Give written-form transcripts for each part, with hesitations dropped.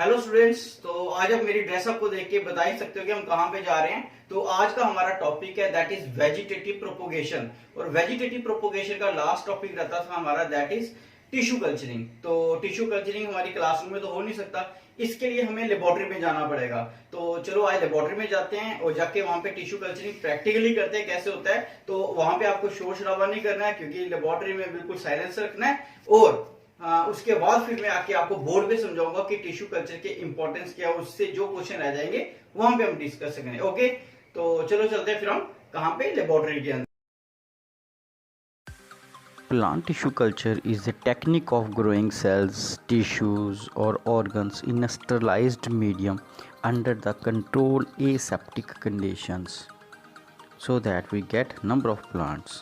Hello students. तो आज आप मेरी ड्रेस आपको देख के बता ही सकते हो कि हम कहाँ पे जा रहे हैं। तो आज का हमारा टॉपिक है दैट इज वेजिटेटिव प्रोपोगेशन। और वेजिटेटिव प्रोपोगेशन का लास्ट टॉपिक रहता था हमारा दैट इज टिश्यू कल्चरिंग। तो टिश्यू कल्चरिंग हमारी क्लासरूम में तो हो नहीं सकता, इसके लिए हमें लेबोरेटरी में जाना पड़ेगा। तो चलो आज लेबोरेटरी में जाते हैं और जाके वहां पे टिश्यू कल्चरिंग प्रैक्टिकली करते हैं कैसे होता है। तो वहां पे आपको शोर शराबा नहीं करना है क्योंकि लेबोरेटरी में बिल्कुल साइलेंस रखना है। और उसके बाद फिर मैं आके आपको बोर्ड पे समझाऊंगा कि टिश्यू कल्चर के इंपॉर्टेंस क्या है, उससे जो क्वेश्चन रह जाएंगे वहां पे हम डिस्कस करेंगे। ओके, तो चलो चलते हैं फिर हम कहां पे, लेबोरेटरी के अंदर। Plant tissue culture is a technique of growing cells, tissues, or organs in a sterilized medium under the controlled aseptic conditions so that we get number of plants.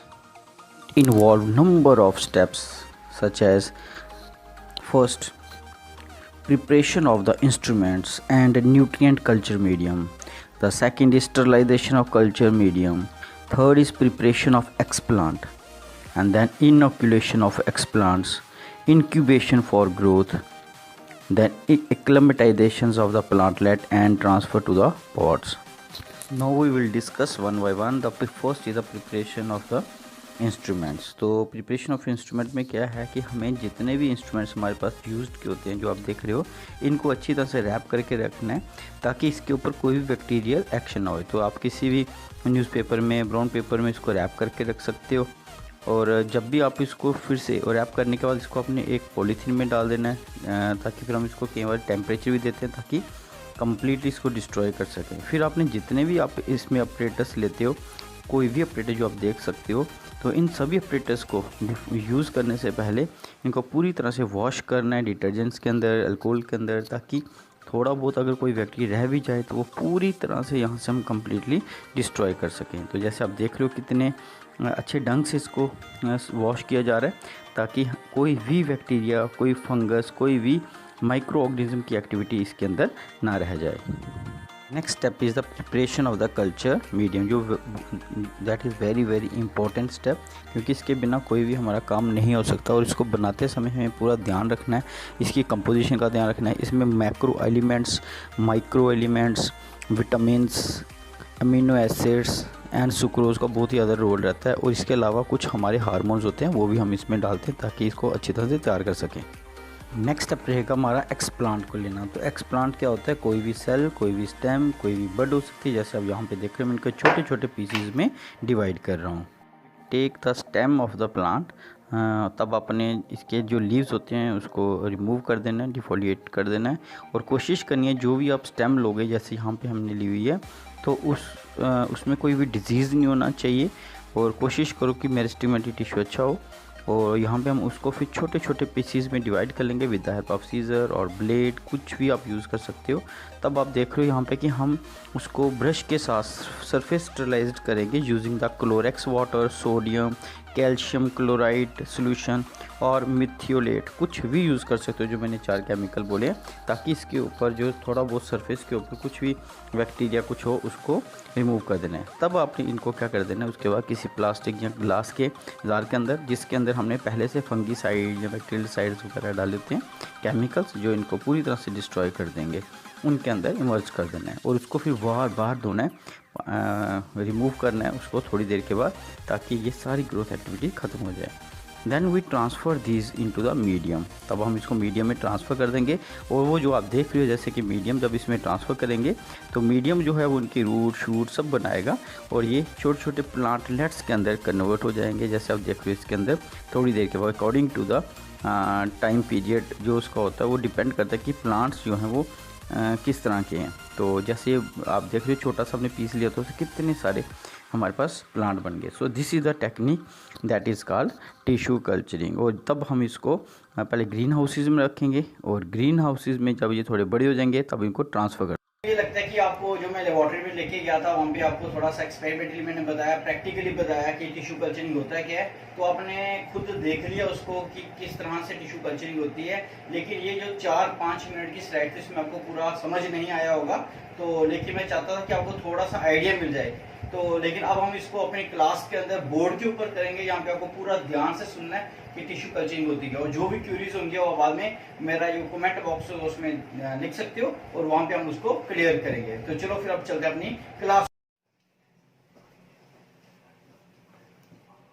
It involves number of steps such as first preparation of the instruments and nutrient culture medium. The second is sterilization of culture medium. Third is preparation of explant, and then inoculation of explants, incubation for growth, then acclimatizations of the plantlet and transfer to the pots. Now we will discuss one by one. The first is the preparation of the instruments. तो preparation of instrument में क्या है कि हमें जितने भी instruments हमारे पास used के होते हैं जो आप देख रहे हो, इनको अच्छी तरह से रैप करके रखना है ताकि इसके ऊपर कोई भी बैक्टीरियल एक्शन ना हो। तो आप किसी भी न्यूज़पेपर में, ब्राउन पेपर में इसको रैप करके रख सकते हो। और जब भी आप इसको फिर से और रैप करने के बाद इसको अपने एक पॉलीथीन में डाल देना है ताकि फिर हम इसको कई बार टेम्परेचर भी देते हैं ताकि कम्प्लीटली इसको डिस्ट्रॉय कर सकें। फिर आपने जितने भी आप इसमें ऑपरेटर्स लेते हो, कोई भी ऑपरेटर जो आप देख सकते हो, तो इन सभी ऑपरेटर्स को यूज़ करने से पहले इनको पूरी तरह से वॉश करना है डिटर्जेंट्स के अंदर, अल्कोहल के अंदर, ताकि थोड़ा बहुत अगर कोई बैक्टीरिया रह भी जाए तो वो पूरी तरह से यहाँ से हम कम्प्लीटली डिस्ट्रॉय कर सकें। तो जैसे आप देख रहे हो कितने अच्छे ढंग से इसको वॉश किया जा रहा है ताकि कोई भी बैक्टीरिया, कोई फंगस, कोई भी माइक्रो ऑर्गेनिज्म की एक्टिविटी इसके अंदर ना रह जाए। Next step is the preparation of the culture medium, जो that is very very important step, क्योंकि इसके बिना कोई भी हमारा काम नहीं हो सकता। और इसको बनाते समय हमें पूरा ध्यान रखना है, इसकी कंपोजिशन का ध्यान रखना है। इसमें macro elements, micro elements, vitamins, amino acids and sucrose का बहुत ही ज़्यादा रोल रहता है। और इसके अलावा कुछ हमारे हार्मोन्स होते हैं वो भी हम इसमें डालते हैं ताकि इसको अच्छी तरह से तैयार कर सकें। नेक्स्ट स्टेप रहेगा हमारा एक्सप्लांट को लेना। तो एक्सप्लांट क्या होता है? कोई भी सेल, कोई भी स्टेम, कोई भी बड हो सकती है। जैसे अब यहाँ पे देख रहे हो मैं इनको छोटे छोटे पीसीज में डिवाइड कर रहा हूँ। Take the stem of the plant, तब अपने इसके जो लीव्स होते हैं उसको रिमूव कर देना है, डिफोलिएट कर देना है। और कोशिश करनी है जो भी आप स्टेम लोगे, जैसे यहाँ पे हमने ली हुई है, तो उसमें कोई भी डिजीज़ नहीं होना चाहिए। और कोशिश करो कि मेरिस्टेमेटिक टिश्यू अच्छा हो। और यहाँ पे हम उसको फिर छोटे छोटे पीसीज में डिवाइड कर लेंगे with the help of scissor और ब्लेड, कुछ भी आप यूज़ कर सकते हो। तब आप देख रहे हो यहाँ पे कि हम उसको ब्रश के साथ सरफेस स्टरलाइज्ड करेंगे using the Clorox water, sodium, calcium chloride solution और मिथियोलेट, कुछ भी यूज़ कर सकते हो जो मैंने 4 केमिकल बोले हैं, ताकि इसके ऊपर जो थोड़ा बहुत सरफेस के ऊपर कुछ भी बैक्टीरिया कुछ हो उसको रिमूव कर देना है। तब आपने इनको क्या कर देना है, उसके बाद किसी प्लास्टिक या ग्लास के जार के अंदर, जिसके अंदर हमने पहले से फंगीसाइड या बैक्टीरियसाइड्स वगैरह डाले होते हैं, केमिकल्स जो इनको पूरी तरह से डिस्ट्रॉय कर देंगे, उनके अंदर इमर्ज कर देना है। और उसको फिर बाहर धोना है, रिमूव करना है उसको थोड़ी देर के बाद, ताकि ये सारी ग्रोथ एक्टिविटी ख़त्म हो जाए। Then we transfer these into the medium, तब हम इसको मीडियम में ट्रांसफ़र कर देंगे। और वो जो आप देख रहे हो जैसे कि मीडियम जब इसमें ट्रांसफ़र करेंगे तो मीडियम जो है वो उनकी रूट शूट सब बनाएगा और ये छोटे छोटे प्लांटलेट्स के अंदर कन्वर्ट हो जाएंगे। जैसे आप देख रहे हो इसके अंदर थोड़ी देर के बाद, according to the time period जो उसका होता है वो डिपेंड करता है कि प्लांट्स जो हैं वो किस तरह के हैं। तो जैसे आप देख रहे हो छोटा सा हमने पीस लिया तो उससे कितने सारे हमारे पास प्लांट बन गए। So this is the technique that is called tissue culturing. और तब हम इसको पहले ग्रीन हाउसेज में रखेंगे और ग्रीन हाउसेज में जब ये थोड़े बड़े हो जाएंगे तब इनको ट्रांसफ़र कर। ये लगता है कि आपको जो मैं लेबोरेटरी में लेके गया था वहाँ पे आपको थोड़ा सा एक्सपेरिमेंटली मैंने बताया, प्रैक्टिकली बताया कि टिश्यू कल्चरिंग होता क्या है। तो आपने खुद देख लिया उसको कि किस तरह से टिश्यू कल्चरिंग होती है। लेकिन ये जो 4-5 मिनट की स्लाइड थी इसमें आपको पूरा समझ नहीं आया होगा। तो लेकिन मैं चाहता था कि आपको थोड़ा सा आइडिया मिल जाए तो लेकिन अब हम इसको अपनी क्लास के अंदर बोर्ड के ऊपर करेंगे, यहाँ पे आपको पूरा ध्यान से सुनना है कि टिश्यू कल्चरिंग होती है, और जो भी क्यूरीज होंगे वो बाद में मेरा जो कमेंट बॉक्स है उसमें लिख सकते हो, और वहां पे हम उसको क्लियर करेंगे। तो चलो फिर अब चलते हैं अपनी क्लास।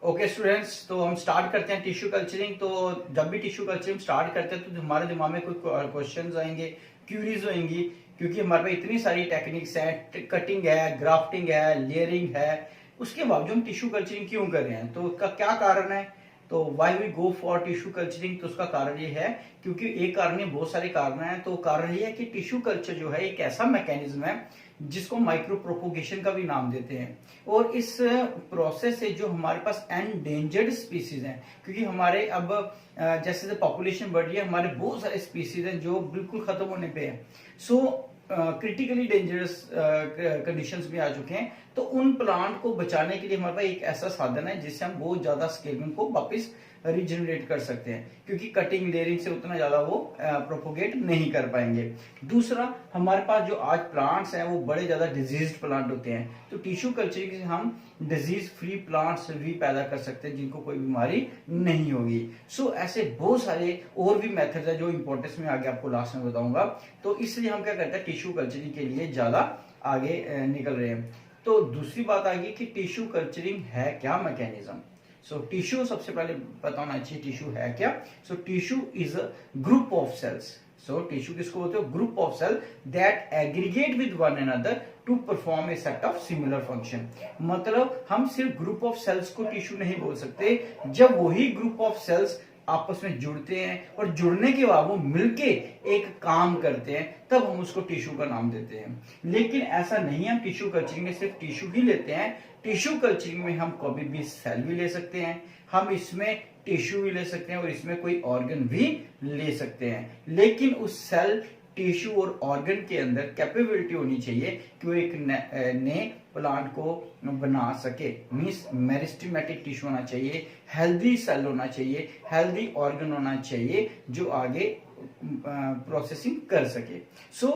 ओके स्टूडेंट्स, तो हम स्टार्ट करते हैं टिश्यू कल्चरिंग। तो जब भी टिश्यू कल्चरिंग स्टार्ट करते हैं तो हमारे दिमाग में कुछ क्वेश्चंस आएंगे, क्यूरीज होंगी, क्योंकि हमारे पास इतनी सारी टेक्निक्स हैं, कटिंग है, ग्राफ्टिंग है, लेयरिंग है, उसके बावजूद हम टिश्यू कल्चरिंग क्यों कर रहे हैं, तो उसका क्या कारण है। तो why we go for tissue culturing, तो उसका कारण ये है क्योंकि एक कारण नहीं, बहुत सारे कारण हैं। तो कारण ये है कि टिश्यू कल्चर जो है एक ऐसा मैकेनिज्म है जिसको माइक्रो प्रोपोगेशन का भी नाम देते हैं, और इस प्रोसेस से जो हमारे पास एंडेंजर्ड स्पीसीज हैं, क्योंकि हमारे अब जैसे जैसे पॉपुलेशन बढ़ रही है, हमारे बहुत सारे स्पीसीज हैं जो बिल्कुल खत्म होने पे हैं। सो क्रिटिकली डेंजरस कंडीशंस में आ चुके हैं। तो उन प्लांट को बचाने के लिए हमारे पास एक ऐसा साधन है जिससे हम बहुत ज्यादा स्केल में उनको वापस रिजनरेट कर सकते हैं, क्योंकि कटिंग लेयरिंग से उतना ज्यादा वो प्रोपोगेट नहीं कर पाएंगे। दूसरा, हमारे पास जो आज प्लांट्स हैं वो बड़े ज्यादा डिजीज्ड प्लांट होते हैं, तो टिश्यू कल्चरिंग से हम डिजीज फ्री प्लांट्स भी पैदा कर सकते हैं जिनको कोई बीमारी नहीं होगी। सो ऐसे बहुत सारे और भी मेथड्स है जो इंपॉर्टेंस में आगे आपको लास्ट में बताऊंगा। तो इसलिए हम क्या करते हैं, टिश्यू कल्चरिंग के लिए ज्यादा आगे निकल रहे हैं। तो दूसरी बात आ गई कि टिश्यू कल्चरिंग है क्या मैकेनिज्म। सो टिश्यू सबसे पहले बताना चाहिए टिश्यू है क्या। So tissue is a group of cells. So tissue किसको बोलते हो, group of cell that aggregate with one another to perform a set of similar function. मतलब हम सिर्फ ग्रुप ऑफ सेल्स को टिश्यू नहीं बोल सकते, जब वही ग्रुप ऑफ सेल्स आपस में जुड़ते हैं और जुड़ने के बाद वो मिलके एक काम करते हैं, तब हम उसको टिश्यू का नाम देते हैं। लेकिन ऐसा नहीं है, हम टिश्यू कल्चरिंग में सिर्फ टिश्यू ही लेते हैं। टिश्यू कल्चरिंग में हम कभी भी सेल भी ले सकते हैं, हम इसमें टिश्यू भी ले सकते हैं, और इसमें कोई ऑर्गन भी ले सकते हैं। लेकिन उस सेल, टिश्यू और ऑर्गन के अंदर कैपेबिलिटी होनी चाहिए कि वो एक नए प्लांट को बना सके। मींस मेरिस्टेमेटिक टिश्यू होना चाहिए, हेल्दी सेल होना चाहिए, हेल्दी ऑर्गन होना चाहिए जो आगे प्रोसेसिंग कर सके। सो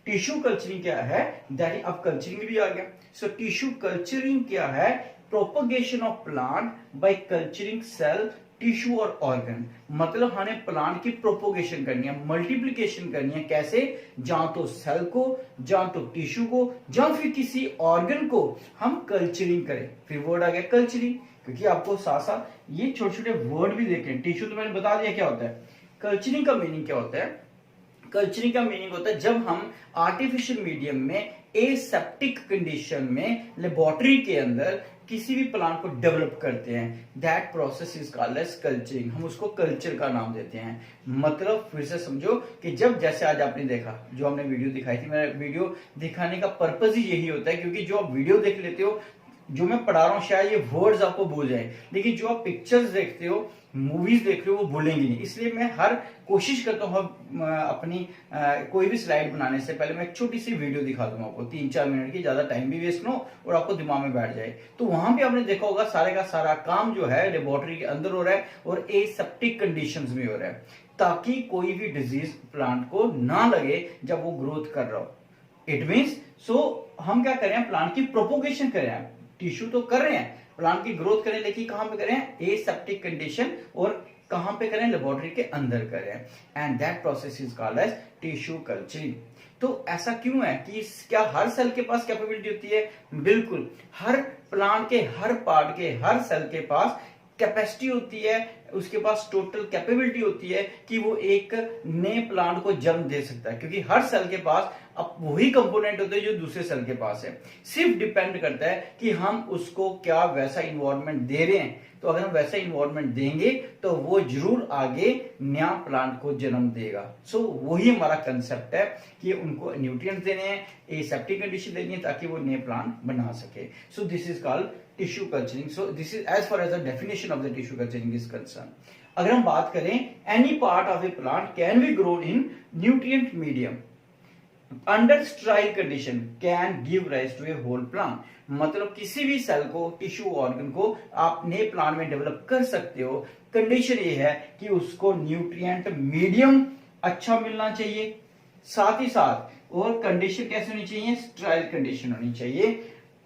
टिश्यू कल्चरिंग क्या है, दैट अब कल्चरिंग भी आ गया। सो टिश्यू कल्चरिंग क्या है, propagation of plant by culturing cell, tissue और ऑर्गन। मतलब हमें प्लांट की प्रोपोगेशन करनी है, मल्टीप्लिकेशन करनी है। कैसे, जहां तो सेल को, जहां तो टिश्यू को, जहां फिर किसी ऑर्गन को हम कल्चरिंग करें। फिर वर्ड आ गया कल्चरिंग, क्योंकि आपको साथ साथ ये छोटे छोटे वर्ड भी देखें। टिश्यू तो मैंने बता दिया क्या होता है, कल्चरिंग का मीनिंग क्या होता है। कल्चरिंग का मीनिंग होता है जब हम आर्टिफिशियल मीडियम में एसेप्टिक कंडीशन में लेबोरेटरी के अंदर किसी भी प्लांट को डेवलप करते हैं, that process is called as culturing. हम उसको कल्चर का नाम देते हैं। मतलब फिर से समझो कि जब जैसे आज आपने देखा, जो हमने वीडियो दिखाई थी, मेरा वीडियो दिखाने का पर्पज ही यही होता है, क्योंकि जो आप वीडियो देख लेते हो, जो मैं पढ़ा रहा हूं शायद ये वर्ड्स आपको भूल जाए, लेकिन जो आप पिक्चर्स देखते हो, मूवीज देख रहे हो, वो भूलेंगे नहीं। इसलिए मैं हर कोशिश करता हूँ अपनी कोई भी स्लाइड बनाने से पहले मैं एक छोटी सी वीडियो दिखा दूंगा आपको, 3-4 मिनट की, ज्यादा टाइम भी वेस्ट ना हो और आपको दिमाग में बैठ जाए। तो वहां पे आपने देखा होगा सारे का सारा काम जो है लेबोरेटरी के अंदर हो रहा है और एसेप्टिक कंडीशंस में हो रहा है, ताकि कोई भी डिजीज प्लांट को ना लगे जब वो ग्रोथ कर रहा हो। इट मीन्स हम क्या कर रहे हैं, प्लांट की प्रोपोगेशन कर रहे हैं। टिश्यू तो कर रहे हैं, प्लांट की ग्रोथ करें, लेकिन कहां पे करें, एसेप्टिक कंडीशन, और कहां पे करें, लेबोरेटरी के अंदर करें। And that process is called as tissue culturing. तो ऐसा क्यों है कि क्या हर सेल के पास कैपेबिलिटी होती है? बिल्कुल, हर प्लांट के हर पार्ट के हर सेल के पास कैपेसिटी होती है, उसके पास टोटल कैपेबिलिटी होती है कि वो एक नए प्लांट को जन्म दे सकता है, क्योंकि हर सेल के पास अब वही कंपोनेंट होते हैं जो दूसरे सेल के पास है। सिर्फ डिपेंड करता है कि हम उसको क्या वैसा इन्वायरमेंट दे रहे हैं। तो अगर हम वैसा इन्वायरमेंट देंगे तो वो जरूर आगे नया प्लांट को जन्म देगा। सो वही हमारा कंसेप्ट है कि उनको न्यूट्रिएंट्स देने हैं, एसेप्टिक कंडीशन देनी है, ताकि वो नए प्लांट बना सके। So this is called tissue culturing. So this is as far as the definition of the tissue culturing is concern. अगर हम बात करें, any part of a plant can be grown in nutrient medium under sterile condition can give rise to a whole plant. मतलब किसी भी cell को, tissue organ को आप नए प्लांट में डेवलप कर सकते हो। कंडीशन ये है कि उसको न्यूट्रिएंट मीडियम अच्छा मिलना चाहिए, साथ ही साथ और कंडीशन कैसे होनी चाहिए, स्ट्राइल कंडीशन होनी चाहिए।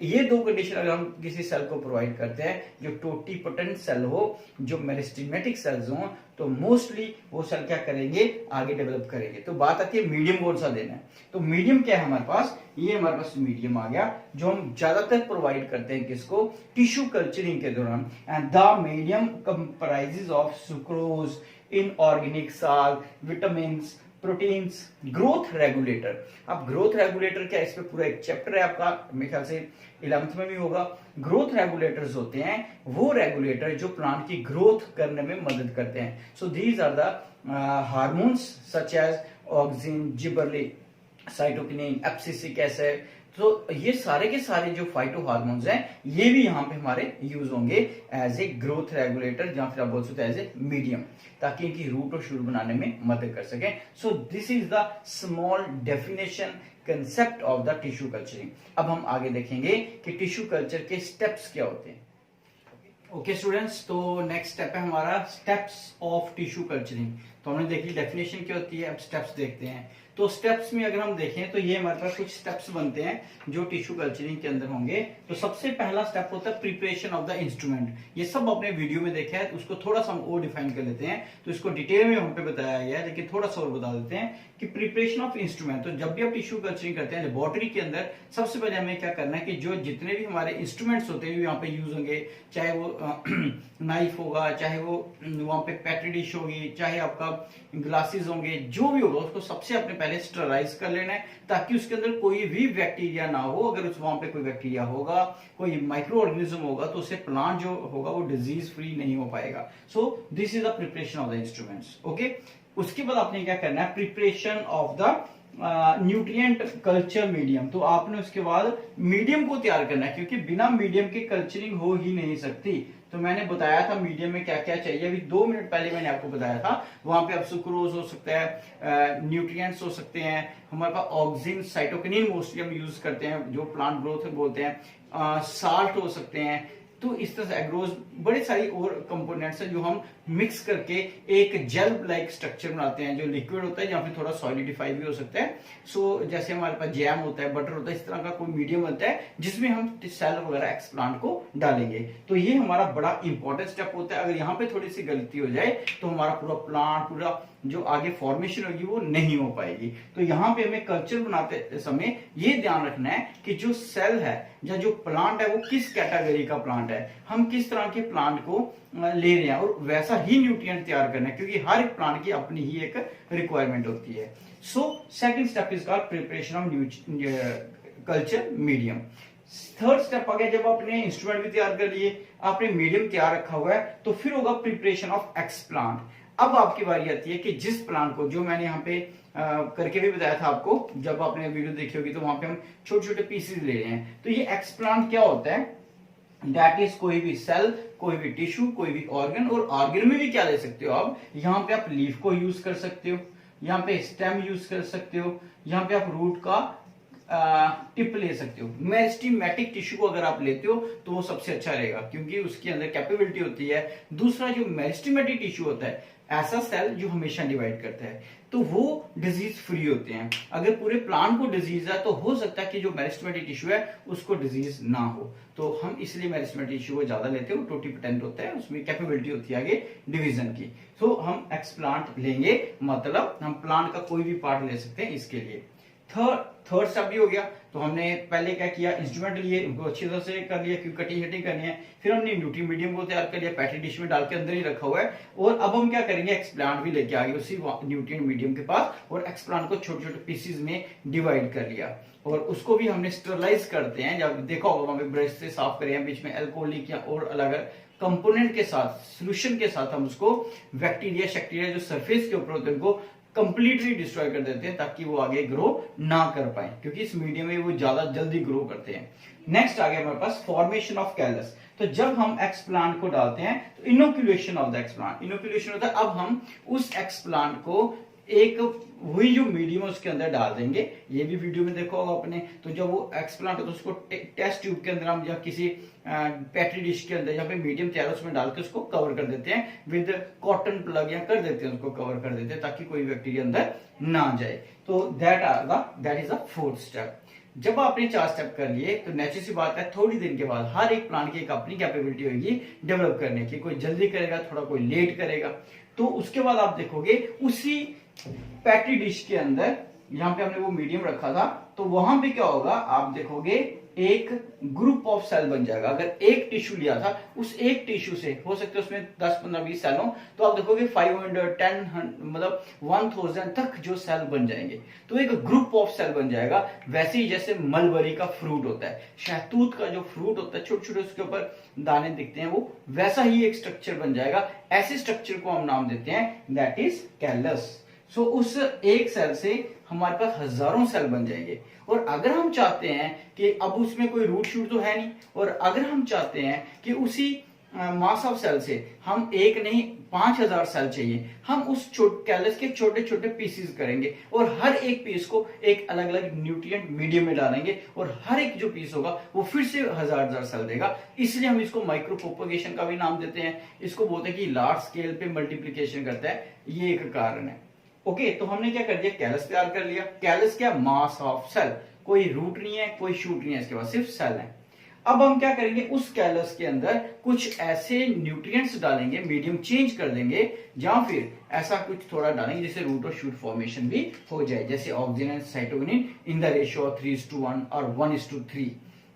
ये दो कंडीशन अगर हम किसी सेल को प्रोवाइड करते हैं, जो टोटिपोटेंट सेल हो, जो मेरिस्टेमेटिक सेल्स हो, तो मोस्टली वो सेल क्या करेंगे, आगे डेवलप करेंगे। तो बात आती है मीडियम कौन सा देना है। तो मीडियम क्या है हमारे पास, ये हमारे पास मीडियम आ गया जो हम ज्यादातर प्रोवाइड करते हैं किसको, टिश्यू कल्चरिंग के दौरान। And the medium comprises of sucrose, inorganic salt, vitamins, proteins, growth regulator. अब ग्रोथ रेगुलेटर क्या, इस पे पूरा एक चैप्टर है आपका, मेरे ख्याल से 11th में भी होगा। ग्रोथ रेगुलेटर्स होते हैं वो रेगुलेटर जो प्लांट की ग्रोथ करने में मदद करते हैं। So these are the hormones such as auxin, gibberellic, cytokinin, abscisic acid. तो ये सारे के सारे जो फाइटो हार्मोन्स हैं ये भी यहाँ पे हमारे यूज होंगे एज ए ग्रोथ रेगुलेटर, या फिर आप बोल सकते हैं एज ए मीडियम, ताकि इनकी रूट और शूट बनाने में मदद कर सके। So this is the small definition concept of the tissue culturing. अब हम आगे देखेंगे कि टिश्यू कल्चर के स्टेप्स क्या होते हैं। ओके स्टूडेंट्स, तो नेक्स्ट स्टेप है हमारा स्टेप्स ऑफ टिश्यू कल्चरिंग। तो हमने देख ली डेफिनेशन क्या होती है, अब स्टेप्स देखते हैं। तो स्टेप्स में अगर हम देखें तो ये हमारे पास कुछ स्टेप्स बनते हैं जो टिश्यू कल्चरिंग के अंदर होंगे। तो सबसे पहला स्टेप होता है प्रिपरेशन ऑफ द इंस्ट्रूमेंट। ये सब अपने वीडियो में देखा है, उसको थोड़ा सा हम और डिफाइन कर लेते हैं। तो इसको डिटेल में हम पे बताया गया है, लेकिन थोड़ा सा और बता देते हैं कि प्रिपरेशन ऑफ इंस्ट्रूमेंट। तो जब भी आप टिश्यू कल्चरिंग करते हैं लेबोरेटरी के अंदर, सबसे पहले हमें क्या करना है कि जो जितने भी हमारे इंस्ट्रूमेंट्स होते हैं यहाँ पे यूज होंगे, चाहे वो नाइफ होगा, चाहे वो वहां पे पेट्री डिश होगी, चाहे आपका ग्लासेस होंगे, जो भी होगा उसको सबसे अपने पहले स्टरलाइज कर लेना है, ताकि उसके अंदर कोई भी बैक्टीरिया ना हो। अगर उस वहां पे कोई बैक्टीरिया होगा, कोई माइक्रो ऑर्गेनिज्म होगा, तो उससे प्लांट जो होगा वो डिजीज फ्री नहीं हो पाएगा। सो this is the preparation of the instruments. Okay, उसके बाद आपने क्या करना है, preparation of the nutrient culture medium. तो आपने उसके बाद मीडियम को तैयार करना है, क्योंकि बिना मीडियम के कल्चरिंग हो ही नहीं सकती। तो मैंने बताया था मीडियम में क्या क्या चाहिए, अभी 2 मिनट पहले मैंने आपको बताया था। वहां पे आप सुक्रोज हो सकता है, न्यूट्रिएंट्स हो सकते हैं, हमारे पास ऑक्सिन, साइटोकिनिन मोस्टली हम यूज करते हैं जो प्लांट ग्रोथ बोलते हैं, साल्ट हो सकते हैं। तो इस तरह से एग्रोज बड़े सारी और कंपोनेंट्स हैं जो हम मिक्स करके एक जेल लाइक स्ट्रक्चर बनाते हैं, जो लिक्विड होता है या फिर थोड़ा सॉलिडिफाई भी हो सकता है। सो जैसे हमारे पास जैम होता है, बटर होता है, इस तरह का कोई मीडियम बनता है जिसमें हम सेल वगैरह एक्सप्लांट को डालेंगे। तो ये हमारा बड़ा इंपॉर्टेंट स्टेप होता है। अगर यहाँ पे थोड़ी सी गलती हो जाए तो हमारा पूरा प्लांट, पूरा जो आगे फॉर्मेशन होगी वो नहीं हो पाएगी। तो यहाँ पे हमें कल्चर बनाते समय ये ध्यान रखना है कि जो सेल है या जो प्लांट है वो किस कैटेगरी का प्लांट है, हम किस तरह के प्लांट को ले रहे हैं, और वैसा ही न्यूट्रिएंट तैयार करना है, क्योंकि हर एक प्लांट की अपनी ही एक रिक्वायरमेंट होती है। So second step is called preparation of culture medium. Third step आ गया, जब आपने इंस्ट्रूमेंट भी तैयार कर लिए, आपने मीडियम तैयार रखा हुआ है, तो फिर होगा प्रिपरेशन ऑफ एक्सप्लांट। अब आपकी बारी आती है कि जिस प्लांट को, जो मैंने यहाँ पे करके भी बताया था आपको, जब आपने वीडियो देखी होगी, तो वहां पे हम छोटे छोटे पीसेस ले रहे हैं। तो ये एक्सप्लांट क्या होता है, दैट इज कोई भी सेल, कोई भी टिश्यू, कोई भी ऑर्गन। और ऑर्गन में भी क्या ले सकते हो आप, यहाँ पे आप लीफ को यूज कर सकते हो, यहाँ पे स्टेम यूज कर सकते हो, यहाँ पे आप रूट का टिप ले सकते हो। मेरिस्टेमेटिक टिश्यू को अगर आप लेते हो तो वो सबसे अच्छा रहेगा, क्योंकि उसके अंदर कैपेबिलिटी होती है। दूसरा, जो मेरिस्टेमेटिक टिश्यू होता है, ऐसा सेल जो हमेशा डिवाइड करता है, तो वो डिजीज फ्री होते हैं। अगर पूरे प्लांट को डिजीज है तो हो सकता है कि जो मेरिस्टेमेटिक टिश्यू है उसको डिजीज ना हो। तो हम इसलिए मेरिस्टेमेटिक टिश्यू को ज्यादा लेते हैं, टोटिपोटेंट होता है, उसमें कैपेबिलिटी होती है आगे डिवीजन की। तो हम एक्सप्लांट लेंगे, मतलब हम प्लांट का कोई भी पार्ट ले सकते हैं इसके लिए। थर्ड स्टेप भी हो गया। तो हमने पहले क्या किया, इंस्ट्रूमेंट लिए, उनको अच्छी तरह से कर लिया, क्योंकि कटिंग कटिंग करनी है। फिर हमने न्यूट्री मीडियम को तैयार कर लिया, पैटी डिश में डाल के अंदर ही रखा हुआ है। और अब हम क्या करेंगे, एक्सप्लांट भी लेके आ गए उसी न्यूट्रिएंट मीडियम के पास, और एक्सप्लांट को छोटे छोटे पीसेज में डिवाइड कर लिया, और उसको भी हमने स्टरलाइज करते हैं। जब देखा होगा वहां पे ब्रश से साफ करें, बीच में अल्कोहलिक या और अलग कंपोनेंट के साथ, सोल्यूशन के साथ हम उसको बैक्टीरिया शैक्टीरिया जो सरफेस के ऊपर होते हैं उनको कंप्लीटली डिस्ट्रॉय कर देते हैं, ताकि वो आगे ग्रो ना कर पाए, क्योंकि इस मीडियम में वो ज्यादा जल्दी ग्रो करते हैं। नेक्स्ट आ गया हमारे पास फॉर्मेशन ऑफ कैलस। तो जब हम एक्सप्लांट को डालते हैं तो inoculation of the explant, inoculation होता है, अब हम उस एक्सप्लांट को एक वही जो मीडियम है उसके अंदर डाल देंगे। ये भी वीडियो में देखा होगा आपने। तो जब वो एक्सप्लांट होता है उसको टेस्ट ट्यूब के अंदर हम या किसी पेट्री डिश के अंदर जहाँ पे मीडियम तैयार है उसमें डाल के उसको कवर कर देते हैं विद कॉटन प्लग, या कर देते हैं उसको कवर कर देते हैं, ताकि कोई बैक्टीरिया अंदर ना जाए। तो that is the fourth step. जब आपने 4 स्टेप कर लिए तो नेचुरल सी बात है थोड़ी दिन के बाद हर एक प्लांट की एक अपनी कैपेबिलिटी होगी डेवलप करने की, कोई जल्दी करेगा, थोड़ा कोई लेट करेगा। तो उसके बाद आप देखोगे उसी पैटी डिश के अंदर, यहाँ पे हमने वो मीडियम रखा था, तो वहां पे क्या होगा, आप देखोगे एक ग्रुप ऑफ सेल बन जाएगा। अगर एक टिश्यू लिया था, उस एक टिश्यू से हो सकता है उसमें 10, 15, 20 सेल हो, तो आप देखोगे 500, 10, मतलब 1000 तक जो सेल बन जाएंगे, तो एक ग्रुप ऑफ सेल बन जाएगा। वैसे ही जैसे मलबरी का फ्रूट होता है, शहतूत का जो फ्रूट होता है, छोटे छोटे उसके ऊपर दाने दिखते हैं, वो वैसा ही एक स्ट्रक्चर बन जाएगा। ऐसे स्ट्रक्चर को हम नाम देते हैं दैट इज कैलस। सो उस एक सेल से हमारे पास हजारों सेल बन जाएंगे। और अगर हम चाहते हैं कि अब उसमें कोई रूट शूट तो है नहीं, और अगर हम चाहते हैं कि उसी मास ऑफ सेल से हम एक नहीं 5000 सेल चाहिए, हम उस कैलस के छोटे छोटे पीसेस करेंगे और हर एक पीस को एक अलग अलग न्यूट्रिएंट मीडियम में डालेंगे, और हर एक जो पीस होगा वो फिर से हजार सेल देगा। इसलिए हम इसको माइक्रो प्रोपगेशन का भी नाम देते हैं। इसको बोलते हैं कि लार्ज स्केल पे मल्टीप्लीकेशन करता है, ये एक कारण है। ओके, तो हमने क्या कर दिया, कैलस तैयार कर लिया। कैलस क्या, मास ऑफ सेल, कोई रूट नहीं है, कोई शूट नहीं है, इसके पास सिर्फ सेल है। अब हम क्या करेंगे, उस कैलस के अंदर कुछ ऐसे न्यूट्रिएंट्स डालेंगे, मीडियम चेंज कर देंगे, या फिर ऐसा कुछ थोड़ा डालेंगे जिससे रूट और शूट फॉर्मेशन भी हो जाए, जैसे oxygen and cytokinin in the ratio of 3:1 और 1:3।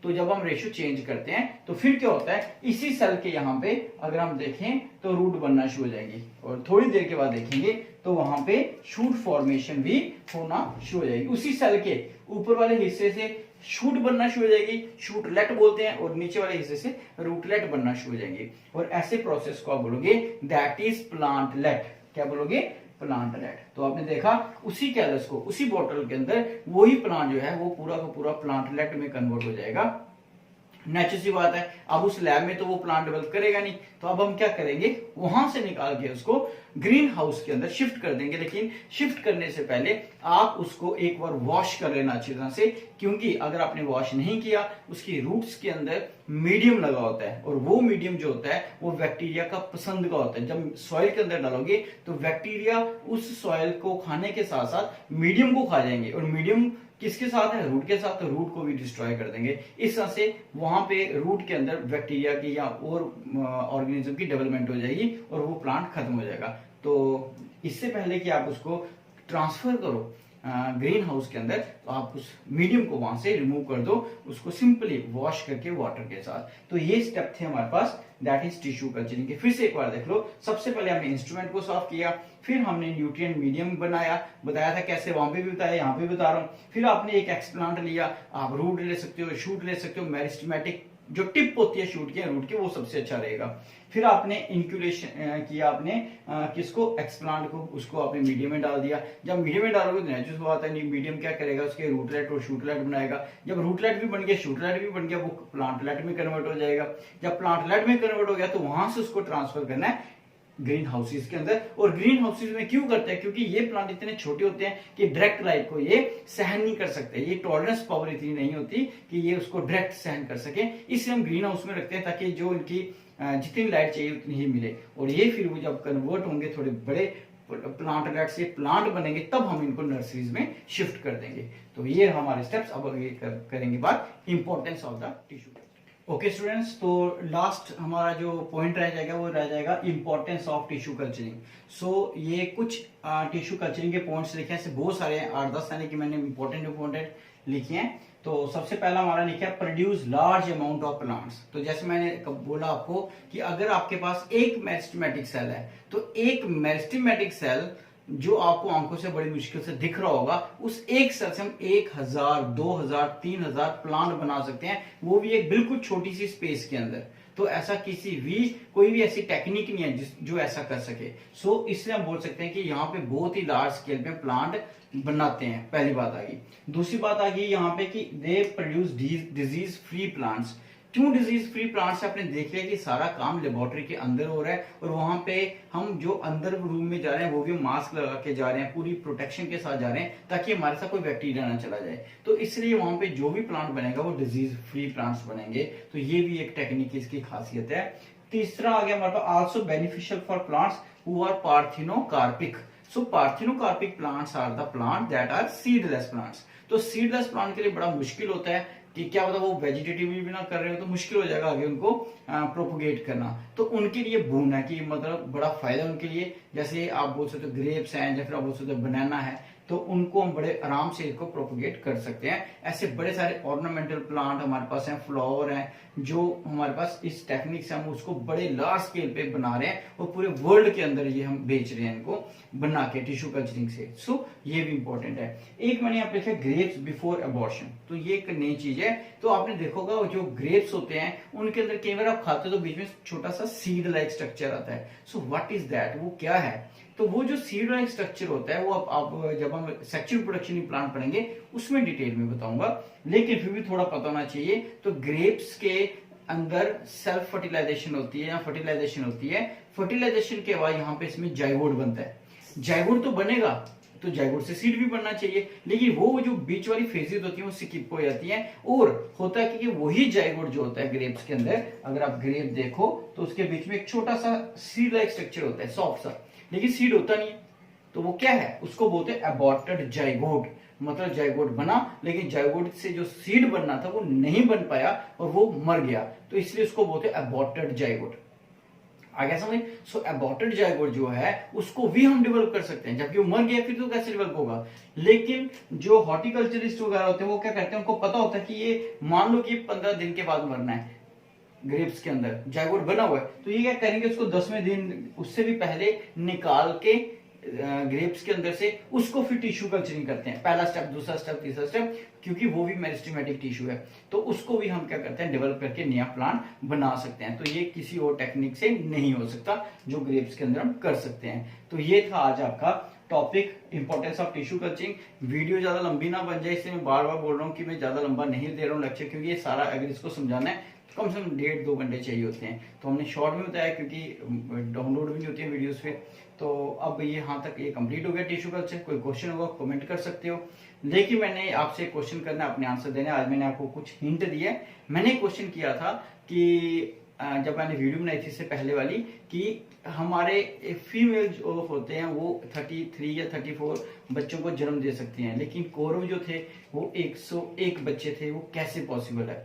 तो जब हम रेशियो चेंज करते हैं तो फिर क्या होता है, इसी सेल के यहाँ पे अगर हम देखें तो रूट बनना शुरू हो जाएगी, और थोड़ी देर के बाद देखेंगे तो वहां पे शूट फॉर्मेशन भी होना शुरू हो जाएगी। उसी सेल के ऊपर वाले हिस्से से शूट बनना शुरू हो जाएगी, शूटलेट बोलते हैं, और नीचे वाले हिस्से से रूटलेट बनना शुरू हो जाएंगे। और ऐसे प्रोसेस को आप बोलोगे दैट इज प्लांटलेट। क्या बोलोगे, प्लांटलेट। तो आपने देखा उसी कैलस को, उसी बॉटल के अंदर वही प्लांट जो है वो पूरा का पूरा प्लांटलेट में कन्वर्ट हो जाएगा। नेचुरल सी बात है, अब उस लैब में तो वो प्लांट डेवलप करेगा नहीं, तो अब हम क्या करेंगे, वहां से निकाल के उसको ग्रीन हाउस के अंदर शिफ्ट कर देंगे। लेकिन शिफ्ट करने से पहले आप उसको एक बार वॉश कर लेना अच्छी तरह से, क्योंकि अगर आपने वॉश नहीं किया, उसकी रूट्स के अंदर मीडियम लगा होता है, और वो मीडियम जो होता है वो बैक्टीरिया का पसंद का होता है। जब सॉइल के अंदर डालोगे तो बैक्टीरिया उस सॉइल को खाने के साथ साथ मीडियम को खा जाएंगे, और मीडियम किसके साथ है, रूट के साथ, तो रूट को भी डिस्ट्रॉय कर देंगे। इस तरह से वहां पे रूट के अंदर बैक्टीरिया की या और ऑर्गेनिज्म की डेवलपमेंट हो जाएगी, और वो प्लांट खत्म हो जाएगा। तो इससे पहले कि आप उसको ट्रांसफर करो ग्रीन हाउस के अंदर, तो आप उस मीडियम को वहां से रिमूव कर दो, उसको सिंपली वॉश करके वाटर के साथ। तो ये स्टेप थे हमारे पास, दैट इज टिश्यू कल्चरिंग के। फिर से एक बार देख लो, सबसे पहले हमने इंस्ट्रूमेंट को साफ किया, फिर हमने न्यूट्रिएंट मीडियम बताया था कैसे, वहां पे भी बताया, यहाँ पे भी बता रहा हूँ। फिर आपने एक एक्सप्लांट लिया, आप रूट ले सकते हो, शूट ले सकते हो, मेरिस्टेमेटिक जो टिप होती है शूट की, रूट की, वो सबसे अच्छा रहेगा। फिर आपने इंक्यूलेशन किया, आपने किसको, एक्सप्लांट को, उसको आपने मीडियम में डाल दिया। जब मीडियम में डालोगे तो नेचुरल बात है, नहीं मीडियम क्या करेगा, उसके रूटलेट और शूटलेट बनाएगा। जब रूटलेट भी बन गया, शूटलेट भी बन गया, वो प्लांटलेट में कन्वर्ट हो जाएगा। जब प्लांटलेट में कन्वर्ट हो गया तो वहां से उसको ट्रांसफर करना है ग्रीन हाउसेज के अंदर। और ग्रीन हाउसेज में क्यों करते हैं, क्योंकि ये प्लांट इतने छोटे होते हैं कि डायरेक्ट लाइट को ये सहन नहीं कर सकते, ये टॉलरेंस पावर इतनी नहीं होती कि ये उसको डायरेक्ट सहन कर सके। इसलिए हम ग्रीन हाउस में रखते हैं, ताकि जो इनकी जितनी लाइट चाहिए उतनी ही मिले। और ये फिर वो जब कन्वर्ट होंगे थोड़े बड़े प्लांटलेट से प्लांट बनेंगे, तब हम इनको नर्सरीज में शिफ्ट कर देंगे। तो ये हमारे स्टेप्स। अब आगे करेंगे बात importance of the tissue. Okay students, तो लास्ट हमारा जो पॉइंट रह जाएगा वो रह जाएगा इंपॉर्टेंस ऑफ टिश्यू कल्चरिंग। सो ये कुछ टिश्यू कल्चरिंग के पॉइंट्स लिखे हैं, ऐसे बहुत सारे 8-10 यानी कि मैंने इंपॉर्टेंट लिखे हैं। तो सबसे पहला हमारा लिखा है produce large amount of plants. तो जैसे मैंने बोला आपको कि अगर आपके पास एक मेरिस्टेमेटिक सेल है, तो एक मेरिस्टेमेटिक सेल जो आपको आंखों से बड़ी मुश्किल से दिख रहा होगा, उस एक सेल से हम 1000, 2000, 3000 प्लांट बना सकते हैं, वो भी एक बिल्कुल छोटी सी स्पेस के अंदर। तो ऐसा कोई भी ऐसी टेक्निक नहीं है जो ऐसा कर सके। सो इसलिए हम बोल सकते हैं कि यहाँ पे बहुत ही लार्ज स्केल पे प्लांट बनाते हैं। पहली बात आ गई। दूसरी बात आ गई यहाँ पे कि they produce disease free plants. क्यों डिजीज फ्री प्लांट्स? आपने देख लिया कि सारा काम लेबोरेटरी के अंदर हो रहा है, और वहां पे हम जो अंदर रूम में जा रहे हैं वो भी मास्क लगा के जा रहे हैं, पूरी प्रोटेक्शन के साथ जा रहे हैं, ताकि हमारे साथ कोई बैक्टीरिया ना चला जाए। तो इसलिए वहां पे जो भी प्लांट बनेगा वो डिजीज फ्री प्लांट्स बनेंगे। तो ये भी एक टेक्निक इसकी खासियत है। तीसरा आ गया हमारे पास also beneficial for plants who are parthenocarpic. So parthenocarpic plants are the plant that are seedless plants. तो सीडलेस प्लांट के लिए बड़ा मुश्किल होता है कि क्या पता वो वेजिटेटिव भी ना कर रहे हो तो मुश्किल हो जाएगा आगे उनको प्रोपोगेट करना। तो उनके लिए बून है कि मतलब बड़ा फायदा उनके लिए, जैसे आप बोल सकते हो ग्रेप्स हैं या फिर आप बोल सकते हो बनाना है, तो उनको हम बड़े आराम से इसको प्रोपोगेट कर सकते हैं। ऐसे बड़े सारे ऑर्नामेंटल प्लांट हमारे पास हैं, फ्लावर हैं, जो हमारे पास इस टेक्निक से हम उसको बड़े लार्ज स्केल पे बना रहे हैं और पूरे वर्ल्ड के अंदर ये हम बेच रहे हैं इनको बना के टिश्यू कल्चरिंग से। सो ये भी इंपॉर्टेंट है। एक मैंने यहाँ पे लिखा ग्रेप्स बिफोर अबॉर्शन, तो ये एक नई चीज है। तो आपने देखोगा जो ग्रेप्स होते हैं उनके अंदर कई बार आप खाते हो तो बीच में छोटा सा सीड लाइक स्ट्रक्चर आता है। सो व्हाट इज दैट, वो क्या है? तो वो जो सीड लाइक स्ट्रक्चर होता है वो आप जब हम सेक्सुअल प्रोडक्शन प्लांट पढ़ेंगे उसमें डिटेल में बताऊंगा, लेकिन फिर भी थोड़ा पता होना चाहिए। तो ग्रेप्स के अंदर सेल्फ फर्टिलाइजेशन होती है या फर्टिलाइजेशन होती है। फर्टिलाइजेशन के बाद यहाँ पे इसमें जाइगोट बनता है। जाइगोट तो बनेगा तो जाइगोट से सीड भी बनना चाहिए, लेकिन वो जो बीच वाली फेजेस होती है वो स्किप हो जाती है। और होता है कि वही जाइगोट जो होता है ग्रेप्स के अंदर, अगर आप ग्रेप देखो तो उसके बीच में एक छोटा सा सीड लाइक स्ट्रक्चर होता है, सॉफ्ट सा, लेकिन सीड होता नहीं है। तो वो क्या है? उसको बोलते हैं अबॉर्टेड जाइगोट। मतलब जाइगोट बना लेकिन जाइगोट से जो सीड बनना था वो नहीं बन पाया और वो मर गया, तो इसलिए उसको बोलते हैं अबॉर्टेड जाइगोट। आ गया समझ? सो अबॉर्टेड जाइगोट जो है उसको भी हम डेवलप कर सकते हैं, जबकि वो मर गया फिर तो कैसे डेवलप होगा। लेकिन जो हॉर्टिकल्चरिस्ट वगैरह होते हैं वो क्या करते हैं, उनको पता होता है कि ये मान लो कि 15 दिन के बाद मरना है, ग्रेप्स के अंदर जाइगोट बना हुआ है, तो ये क्या करेंगे, उसको 10वें दिन उससे भी पहले निकाल के ग्रेप्स के अंदर से उसको फिर टिश्यू कल्चरिंग करते हैं। पहला स्टेप, दूसरा स्टेप, तीसरा स्टेप, क्योंकि वो भी मेरिस्टेमेटिक टिश्यू है, तो उसको भी हम क्या करते हैं, डेवलप करके नया प्लांट बना सकते हैं। तो ये किसी और टेक्निक से नहीं हो सकता जो ग्रेप्स के अंदर हम कर सकते हैं। तो ये था आज आपका topic, importance of tissue culturing. Video ज्यादा लंबी ना बन जाए इसलिए मैं बार बार बोल रहा हूँ कि मैं ज्यादा लंबा नहीं दे रहा हूँ लेक्चर, क्योंकि ये सारा अगर इसको समझाना है तो कम से कम 1.5-2 घंटे चाहिए होते हैं। तो हमने शॉर्ट में बताया क्योंकि डाउनलोड भी नहीं होती है वीडियोस पे। तो अब ये यहाँ तक ये कंप्लीट हो गया टिश्यू कल्चर। कोई क्वेश्चन होगा कमेंट कर सकते हो, लेकिन मैंने आपसे क्वेश्चन करना, अपने आंसर देने। आज मैंने आपको कुछ हिंट दिया। मैंने क्वेश्चन किया था कि जब मैंने वीडियो बनाई थी इससे पहले वाली, कि हमारे फीमेल जो होते हैं वो 33 या 34 बच्चों को जन्म दे सकती हैं, लेकिन कौरव जो थे वो 101 बच्चे थे, वो कैसे पॉसिबल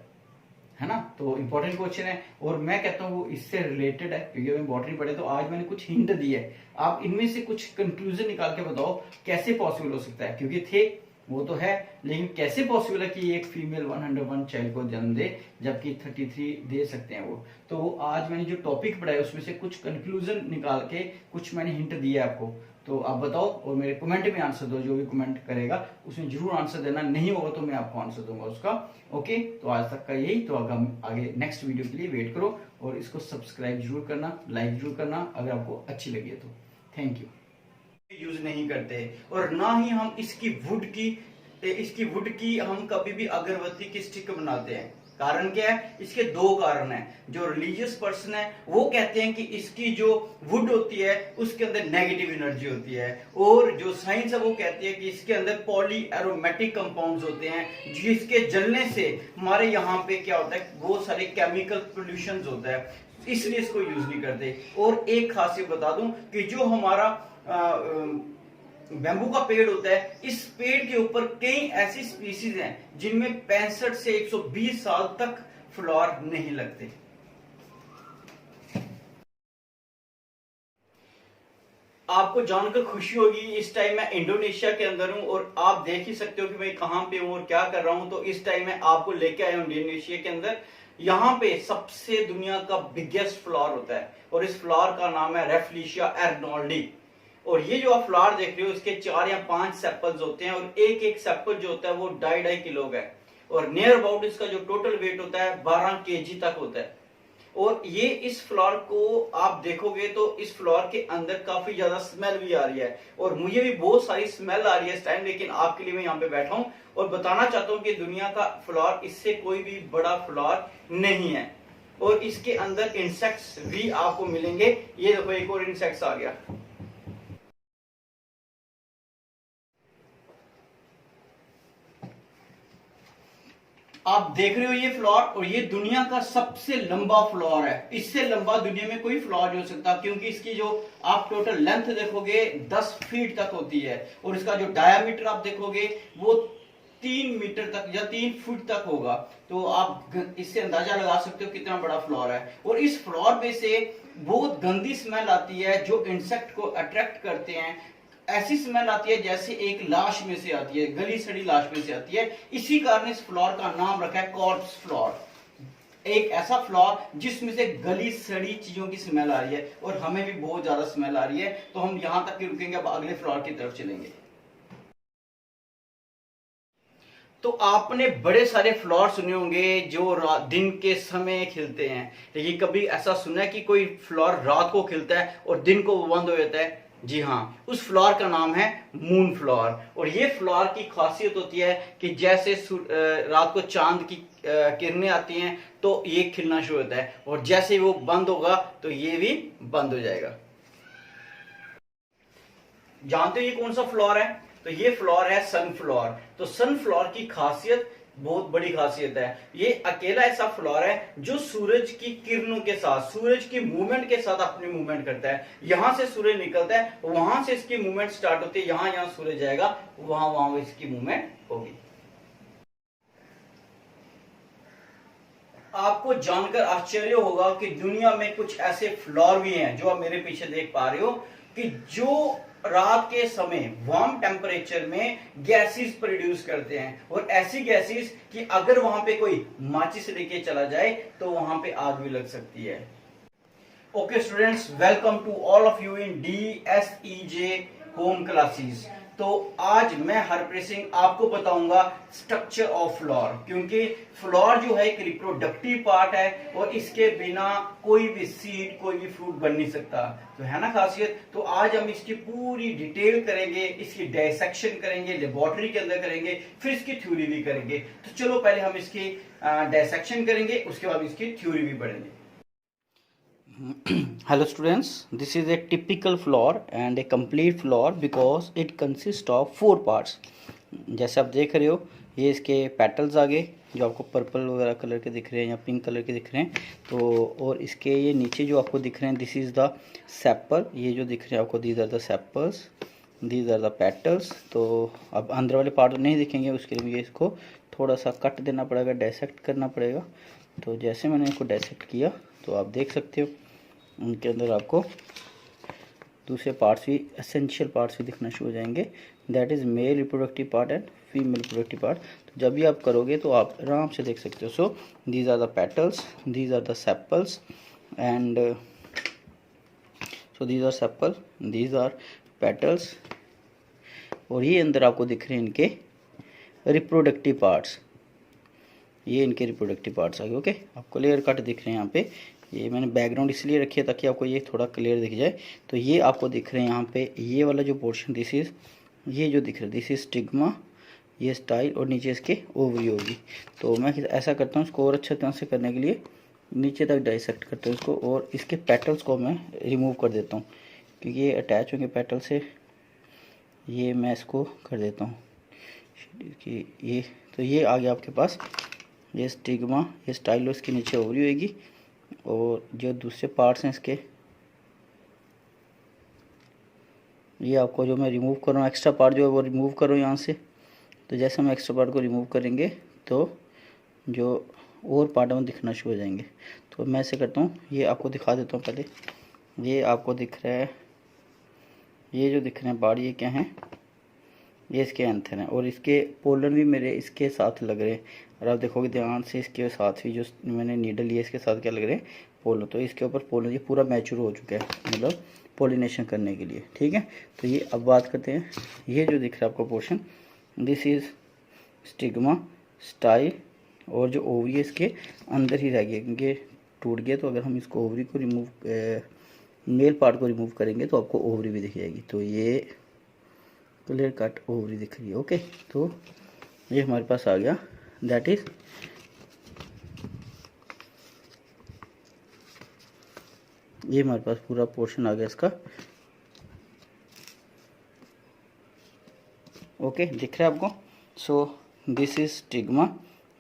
है ना? तो इंपॉर्टेंट क्वेश्चन है और मैं कहता हूँ वो इससे रिलेटेड है, क्योंकि हमें बॉटनी पढ़े तो आज मैंने कुछ हिंट दी है। आप इनमें से कुछ कंक्लूजन निकाल के बताओ कैसे पॉसिबल हो सकता है, क्योंकि थे वो तो है, लेकिन कैसे पॉसिबल है कि एक फीमेल 101 चाइल्ड को जन्म दे जबकि 33 दे सकते हैं वो। तो आज मैंने जो टॉपिक पढ़ा है उसमें से कुछ कंक्लूजन निकाल के कुछ मैंने हिंट दिया आपको। तो आप बताओ और मेरे कमेंट में आंसर दो, जो भी कमेंट करेगा उसमें जरूर आंसर देना, नहीं होगा तो मैं आपको आंसर दूंगा उसका। ओके, तो आज तक का यही। तो आगे नेक्स्ट वीडियो के लिए वेट करो और इसको सब्सक्राइब जरूर करना, लाइक जरूर करना अगर आपको अच्छी लगी है तो। Thank you. यूज नहीं करते और ना ही हम इसकी वुड की हम कभी भी अगरबत्ती की स्टिक बनाते हैं। कारण क्या है? इसके 2 कारण हैं। जो रिलीजियस पर्सन है वो कहते हैं कि इसकी जो वुड होती है उसके अंदर नेगेटिव एनर्जी होती है, और जो साइंस है वो कहती है कि इसके अंदर पॉली एरोमेटिक कंपाउंड्स होते हैं जिसके जलने से हमारे यहाँ पे क्या होता है, बहुत सारे केमिकल पोल्यूशन होता है, इसलिए इसको यूज नहीं करते। और एक खासियत बता दूं कि जो हमारा बैम्बू का पेड़ होता है, इस पेड़ के ऊपर कई ऐसी स्पीसीज हैं जिनमें 65 से 120 साल तक फ्लावर नहीं लगते। आपको जानकर खुशी होगी, इस टाइम मैं इंडोनेशिया के अंदर हूं और आप देख ही सकते हो कि मैं कहां पे हूं और क्या कर रहा हूं। तो इस टाइम मैं आपको लेके आया हूं इंडोनेशिया के अंदर। यहाँ पे सबसे दुनिया का बिगेस्ट फ्लावर होता है और इस फ्लावर का नाम है रेफ्लिशिया अर्नोल्डी। और ये जो आप फ्लावर देख रहे हो इसके 4 या 5 सेपल्स होते हैं और एक एक सेपल जो होता है वो 2.5 किलो का है, और नियर अबाउट इसका जो टोटल वेट होता है 12 केजी तक होता है। और ये इस फ्लावर को आप देखोगे तो इस फ्लावर के अंदर काफी ज्यादा स्मेल भी आ रही है, और मुझे भी बहुत सारी स्मेल आ रही है इस टाइम, लेकिन आपके लिए मैं यहाँ पे बैठा हूँ और बताना चाहता हूँ कि दुनिया का फ्लावर इससे कोई भी बड़ा फ्लावर नहीं है। और इसके अंदर इंसेक्ट्स भी आपको मिलेंगे। ये देखो एक और इंसेक्ट्स आ गया। आप देख रहे हो ये फ्लोर, और ये दुनिया का सबसे लंबा फ्लोर है। इससे लंबा दुनिया में कोई फ्लोर नहीं हो सकता, क्योंकि इसकी जो आप टोटल लेंथ देखोगे 10 फीट तक होती है, और इसका जो डायामीटर आप देखोगे वो 3 मीटर तक या 3 फुट तक होगा। तो आप इससे अंदाजा लगा सकते हो कितना बड़ा फ्लोर है। और इस फ्लोर में से बहुत गंदी स्मेल आती है जो इंसेक्ट को अट्रैक्ट करते हैं। ऐसी स्मेल आती है जैसे एक लाश में से आती है, गली सड़ी लाश में से आती है। इसी कारण इस फ्लोर का नाम रखा है कॉर्प्स फ्लोर। एक ऐसा फ्लोर जिसमें से गली सड़ी चीजों की स्मेल आ रही है, और हमें भी बहुत ज्यादा स्मेल आ रही है। तो हम यहां तक ही रुकेंगे, अब अगले फ्लोर की तरफ चलेंगे। तो आपने बड़े सारे फ्लोर सुने होंगे जो दिन के समय खिलते हैं, लेकिन कभी ऐसा सुना है कि कोई फ्लोर रात को खिलता है और दिन को बंद हो जाता है? जी हाँ, उस फ्लोर का नाम है मून फ्लोर। और ये फ्लोर की खासियत होती है कि जैसे रात को चांद की किरणें आती हैं तो ये खिलना शुरू होता है, और जैसे वो बंद होगा तो ये भी बंद हो जाएगा। जानते हो ये कौन सा फ्लोर है? तो ये फ्लोर है सनफ्लोर। तो सनफ्लोर की खासियत बहुत बड़ी खासियत है। ये अकेला ऐसा फ्लोर है जो सूरज की किरणों के साथ, सूरज की मूवमेंट के साथ अपनी मूवमेंट करता है। यहां से सूरज निकलता है, वहां से इसकी मूवमेंट स्टार्ट होती है, यहां सूरज जाएगा, वहां इसकी मूवमेंट होगी। आपको जानकर आश्चर्य होगा कि दुनिया में कुछ ऐसे फ्लोर भी हैं जो आप मेरे पीछे देख पा रहे हो, कि जो रात के समय वार्म टेम्परेचर में गैसेस प्रोड्यूस करते हैं, और ऐसी गैसेस कि अगर वहां पे कोई माचिस लेके चला जाए तो वहां पे आग भी लग सकती है। Okay students, welcome to all of you in DSEJ home classes. तो आज मैं हरप्रीत सिंह आपको बताऊंगा स्ट्रक्चर ऑफ फ्लोर, क्योंकि फ्लोर जो है एक रिप्रोडक्टिव पार्ट है, और इसके बिना कोई भी सीड, कोई भी फ्रूट बन नहीं सकता। तो है ना खासियत। तो आज हम इसकी पूरी डिटेल करेंगे, इसकी डायसेक्शन करेंगे, लेबोरेटरी के अंदर करेंगे, फिर इसकी थ्योरी भी करेंगे। तो चलो पहले हम इसकी डायसेक्शन करेंगे, उसके बाद इसकी थ्योरी भी पढ़ेंगे। Hello students, this is a typical floor and a complete floor because it consists of 4 parts. जैसे आप देख रहे हो, ये इसके पेटल्स आगे जो आपको पर्पल वगैरह कलर के दिख रहे हैं या पिंक कलर के दिख रहे हैं, तो और इसके ये नीचे जो आपको दिख रहे हैं, दिस इज़ द सेपल। ये जो दिख रहे हैं आपको, these are the sepals, these are the petals. तो अब अंदर वाले पार्ट नहीं दिखेंगे, उसके लिए इसको थोड़ा सा कट देना पड़ेगा, डायसेक्ट करना पड़ेगा। तो जैसे मैंने इसको डायसेक्ट किया तो आप देख सकते हो उनके अंदर आपको दूसरे पार्ट्स भी, एसेंशियल पार्ट्स भी दिखना शुरू हो जाएंगे। That is mail reproductive part and female reproductive part. तो जब भी आप करोगे तो आप आराम से देख सकते हो। So these are the petals, these are the sepals and so these are sepal, these are petals, और ये अंदर आपको दिख रहे हैं इनके रिप्रोडक्टिव पार्ट्स। ये इनके रिप्रोडक्टिव पार्ट्स आ गए। ओके, आपको लेयर कट दिख रहे हैं यहाँ पे। ये मैंने बैकग्राउंड इसलिए रखी है ताकि आपको ये थोड़ा क्लियर दिख जाए। तो ये आपको दिख रहे हैं यहाँ पे, ये वाला जो पोर्शन, दिस इज, ये जो दिख रहा है दिस इज स्टिग्मा, ये स्टाइल, और नीचे इसके ओवरी होगी। तो मैं ऐसा करता हूँ, इसको और अच्छे तरह से करने के लिए नीचे तक डाइसेक्ट करता हूँ इसको, और इसके पेटल्स को मैं रिमूव कर देता हूँ क्योंकि ये अटैच होंगे पेटल से। ये मैं इसको कर देता हूँ कि ये, तो ये आ गया आपके पास, ये स्टिग्मा, ये स्टाइलो, इसके नीचे ओवरी होगी, और जो दूसरे पार्ट्स हैं इसके, ये आपको जो मैं रिमूव कर रहा हूँ, एक्स्ट्रा पार्ट जो है वो रिमूव करो यहाँ से। तो जैसे हम एक्स्ट्रा पार्ट को रिमूव करेंगे तो जो और पार्ट में दिखना शुरू हो जाएंगे। तो मैं ऐसे करता हूँ, ये आपको दिखा देता हूँ पहले। ये आपको दिख रहा है, ये जो दिख रहे हैं पार्ट, ये क्या हैं, ये इसके एंथर हैं, और इसके पोलन भी मेरे इसके साथ लग रहे हैं। और आप देखोगे ध्यान से, इसके साथ भी जो मैंने नीडल लिया इसके साथ क्या लग रहे हैं, पोलन। तो इसके ऊपर पोलन ये पूरा मैच्योर हो चुका है, मतलब पोलिनेशन करने के लिए। ठीक है, तो ये अब बात करते हैं, ये जो दिख रहा है आपको portion, this is stigma, style, और जो ओवरी है इसके अंदर ही रह गया क्योंकि टूट गया। तो अगर हम इसको ओवरी को रिमूव, मेल पार्ट को रिमूव करेंगे तो आपको ओवरी भी दिख जाएगी। तो ये क्लियर कट ओवरी दिख रही है। ओके, तो ये हमारे पास आ गया, दैट इज ये हमारे पास पूरा पोर्शन आ गया इसका। ओके, दिख रहा है आपको। सो this is stigma,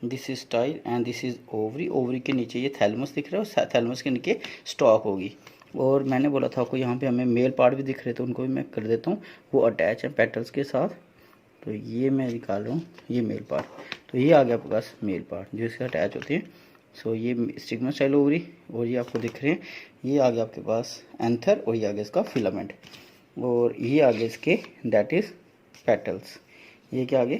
this is style and this is ovary. Ovary के नीचे ये थैलमस दिख रहा है, थैलमस के नीचे स्टॉक होगी। और मैंने बोला था आपको यहाँ पे हमें मेल पार्ट भी दिख रहे थे, उनको भी मैं कर देता हूँ, वो अटैच है पेटल्स के साथ। तो ये मैं निकाल रहा हूँ, ये मेल पार्ट। तो ये आ गया आपके पास मेल पार्ट जो इसके अटैच होते हैं। सो ये स्टिग्मा स्टाइल ओवरी, और ये आपको दिख रहे हैं, ये आ गया आपके पास एंथर, और ये आ गया इसका फिलामेंट, और ये आ गया इसके दैट इज़ पेटल्स। ये क्या आगे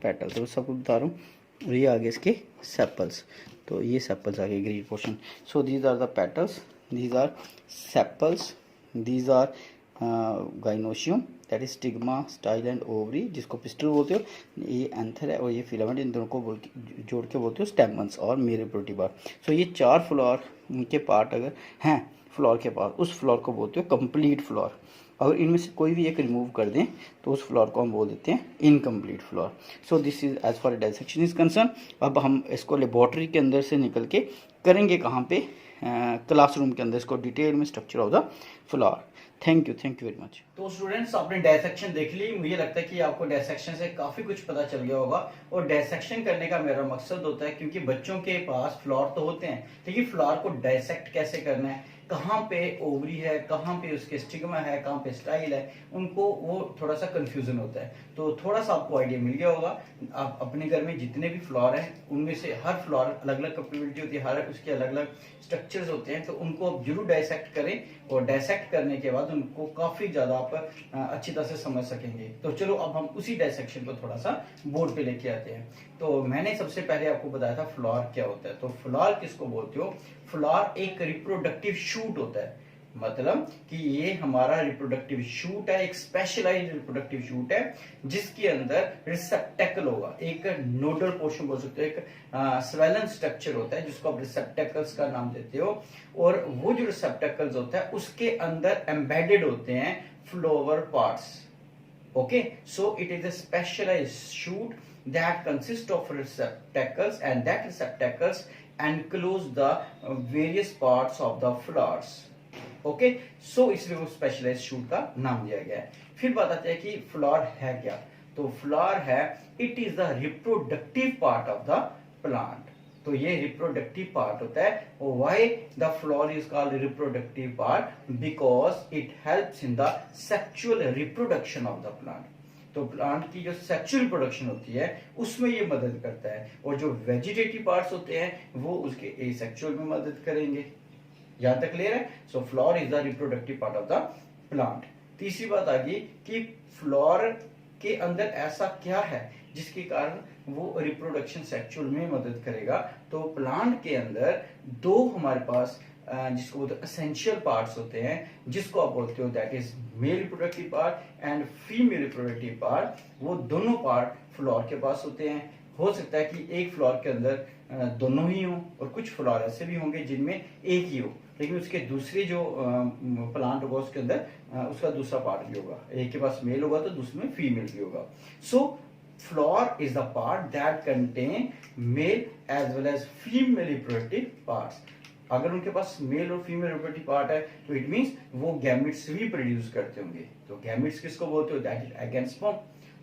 पेटल्स, तो सब कुछ बता रहा हूँ। और ये आगे इसके सेपल्स, तो ये सेपल्स आगे green portion. So these are the petals, these are sepals, these are gynoecium that is stigma style and ovary, जिसको पिस्टल बोलते हो। ये एंथर है और ये फिलामेंट, इन दोनों को जोड़ के बोलते हो स्टेमन्स और मेल रिप्रोडक्टिव पार्ट। सो ये 4 फ्लोर के पार्ट अगर हैं फ्लोर के पास, उस फ्लोर को बोलते हो कंप्लीट फ्लोर। अगर इनमें से कोई भी एक रिमूव कर दें तो उस फ्लोर को हम बोल देते हैं incomplete flower. So this is as far dissection is concern. अब हम इसको लेबोरेटरी के अंदर से निकल के करेंगे कहाँ पे, क्लासरूम के अंदर इसको डिटेल में structure of the floor. Thank you very much. तो स्टूडेंट्स आपने डायसेक्शन देख ली। मुझे लगता है कि आपको डायसेक्शन से काफी कुछ पता चल गया होगा। और डायसेक्शन करने का मेरा मकसद होता है, क्योंकि बच्चों के पास फ्लोर तो होते हैं, लेकिन फ्लोर को डायसेक्ट कैसे करना है, कहाँ पे ओवरी है, कहाँ पे उसके स्टिग्मा है, कहाँ पे स्टाइल है, उनको वो थोड़ा सा कंफ्यूजन होता है। तो थोड़ा सा आपको आइडिया मिल गया होगा। आप अपने घर में जितने भी फ्लोर हैं उनमें से हर फ्लोर अलग अलग कैपेबिलिटी होती है, हर उसके अलग अलग स्ट्रक्चर्स होते हैं। तो उनको आप जरूर डायसेक्ट करें, और डायसेक्ट करने के बाद उनको काफी ज्यादा आप अच्छी तरह से समझ सकेंगे। तो चलो अब हम उसी डायसेक्शन को थोड़ा सा बोर्ड पे लेके आते हैं। तो मैंने सबसे पहले आपको बताया था फ्लोर क्या होता है। तो फ्लोर किसको बोलते हो? फ्लोर एक रिप्रोडक्टिव शूट होता है, मतलब कि ये हमारा रिप्रोडक्टिव शूट है, एक स्पेशलाइज्ड रिप्रोडक्टिव शूट है, जिसके अंदर रिसेप्टेकल होगा, एक नोडल पोर्शन बोल सकते हो, एक स्वेलन स्ट्रक्चर होता है जिसको आप रिसेप्टेकल्स का नाम देते हो। और वो जो रिसेप्टेकल्स होता है उसके अंदर एम्बेडेड होते हैं flower parts. Okay, so it is a specialized shoot that consists of receptacles, and that receptacles enclose the various parts of the flowers. Okay, so इसलिए वो स्पेशलाइज्ड शूट का नाम दिया गया है। फिर बात आती है कि फ्लावर है क्या। तो फ्लावर है, it is the reproductive part of the plant. तो ये रिप्रोडक्टिव पार्ट होता है। Why the flower is called reproductive part? Because it helps in the sexual reproduction of the plant. तो प्लांट की जो सेक्सुअल रिप्रोडक्शन होती है उसमें ये मदद करता है, और जो वेजिटेटिव पार्ट्स होते हैं वो उसके एसेक्सुअल में मदद करेंगे। यहां तक क्लियर है? सो flower is the reproductive part of the plant. तीसरी बात आ गई कि फ्लावर के अंदर ऐसा क्या है जिसके कारण वो रिप्रोडक्शन सेक्सुअल में मदद करेगा। तो प्लांट के अंदर दो हमारे पास जिसको बोलते हैं एसेंशियल पार्ट्स होते हैं, जिसको आप बोलते हो that is male reproductive part and female reproductive part. वो दोनों पार्ट फ्लावर के पास होते हैं। हो सकता है कि एक फ्लावर के अंदर दोनों ही हो, और कुछ फ्लावर ऐसे भी होंगे जिनमें एक ही हो, लेकिन उसके दूसरे जो प्लांट होगा उसके अंदर उसका दूसरा पार्ट भी होगा। एक के पास मेल होगा तो दूसरे में फीमेल भी होगा। So flower is the part that contain male as well as female reproductive parts. अगर उनके पास मेल और फीमेल रिप्रोडक्टिव पार्ट है तो इट मींस वो गैमेट्स भी प्रोड्यूस करते होंगे। तो गैमेट्स किसको बोलते हो? That is egg and sperm.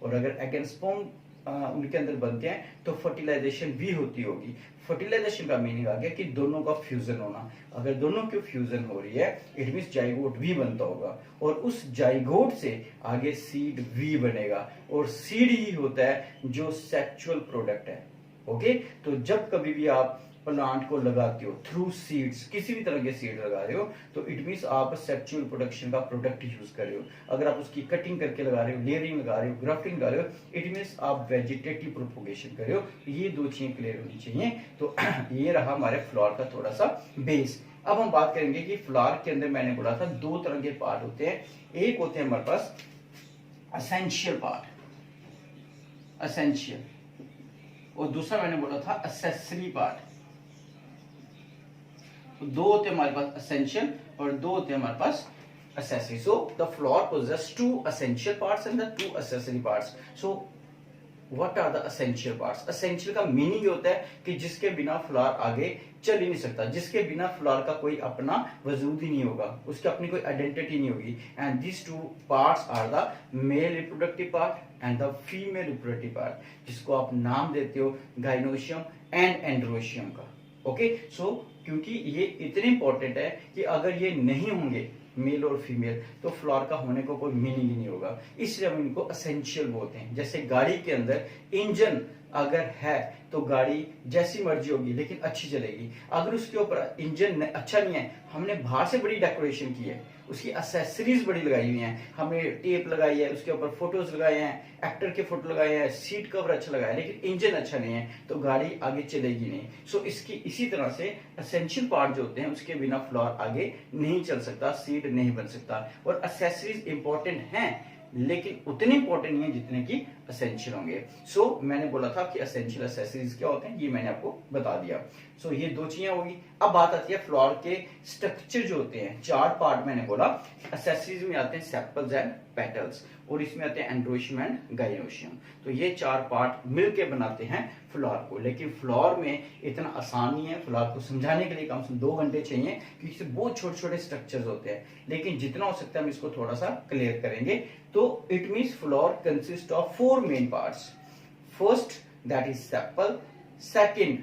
और अगर एग एंड स्पर्म उनके अंदर बनते हैं तो फर्टिलाइजेशन भी होती होगी। फर्टिलाइजेशन का मीनिंग आ गया कि दोनों का फ्यूजन होना। अगर दोनों की फ्यूजन हो रही है इट मींस जाइगोट भी बनता होगा, और उस जाइगोट से आगे सीड भी बनेगा, और सीड ही होता है जो सेक्सुअल प्रोडक्ट है। ओके, तो जब कभी भी आप प्लांट को लगाते हो थ्रू सीड्स, किसी भी तरह के सीड लगा रहे हो, तो इट मींस आप सेक्सुअल प्रोडक्शन का प्रोडक्ट यूज कर रहे हो। अगर आप उसकी कटिंग करके लगा रहे हो, लेयरिंग लगा रहे हो, ग्राफ्टिंग लगा रहे हो, इट मींस आप वेजिटेटिव प्रोपोगेशन कर रहे हो। ये दो चीजें क्लियर होनी चाहिए। तो ये रहा हमारे फ्लावर का थोड़ा सा बेस। अब हम बात करेंगे कि फ्लावर के अंदर मैंने बोला था दो तरह के पार्ट होते हैं। एक होते हैं हमारे पास एसेंशियल पार्ट, एसेंशियल, और दूसरा मैंने बोला था एक्सेसरी पार्ट। दो होते हैं हमारे पास एसेंशियल और दो होते हैं हमारे पास accessory. So the flower possesses two essential parts and the two accessory parts. So what are the essential parts? Essential का मीनिंग ये होता है कि जिसके बिना फ्लावर आगे चल ही नहीं सकता, जिसके बिना फ्लावर का कोई अपना वजूद ही नहीं होगा, उसकी अपनी कोई आइडेंटिटी नहीं होगी। And this two parts are the male reproductive part and the female reproductive part, जिसको आप नाम देते हो गाइनोशियम एंड एंड्रोशियम का। ओके, सो क्योंकि ये इतने इंपॉर्टेंट है कि अगर ये नहीं होंगे मेल और फीमेल तो फ्लोर का होने को कोई मीनिंग ही नहीं होगा, इसलिए हम इनको असेंशियल बोलते हैं। जैसे गाड़ी के अंदर इंजन अगर है तो गाड़ी जैसी मर्जी होगी लेकिन अच्छी चलेगी। अगर उसके ऊपर इंजन अच्छा नहीं है, हमने बाहर से बड़ी डेकोरेशन की है, उसकी एसेसरीज बड़ी लगाई हुई हैं, हमने टेप लगाई है, उसके ऊपर फोटोज लगाए हैं, एक्टर के फोटो लगाए हैं, सीट कवर अच्छा लगाया है, लेकिन इंजन अच्छा नहीं है तो गाड़ी आगे चलेगी नहीं। सो इसकी इसी तरह से एसेंशियल पार्ट जो होते हैं उसके बिना फ्लोर आगे नहीं चल सकता, सीट नहीं बन सकता। और एसेसरीज इंपॉर्टेंट हैं लेकिन उतने इंपॉर्टेंट नहीं है जितने की एसेंशियल होंगे। सो मैंने बोला था कि एसेंशियल एसेसरीज क्या होते हैं, ये मैंने आपको बता दिया। सो ये दो चीजें होगी। अब बात आती है फ्लोर के स्ट्रक्चर जो होते हैं, चार पार्ट मैंने बोला। एसेसरीज में आते हैं सेपल्स एंड पेटल्स, और इसमें आते हैं एंड्रोशियम एंड गाइनोशियम। तो ये चार पार्ट मिलके बनाते हैं फ्लोर को। लेकिन फ्लोर में इतना आसान नहीं है, फ्लोर को समझाने के लिए कम से कम 2 घंटे चाहिए क्योंकि इसमें बहुत छोटे छोटे स्ट्रक्चर्स होते हैं। लेकिन जितना हो सकता है हम इसको थोड़ा सा क्लियर करेंगे। तो it means floor consist of 4 main parts. First that is sepal, second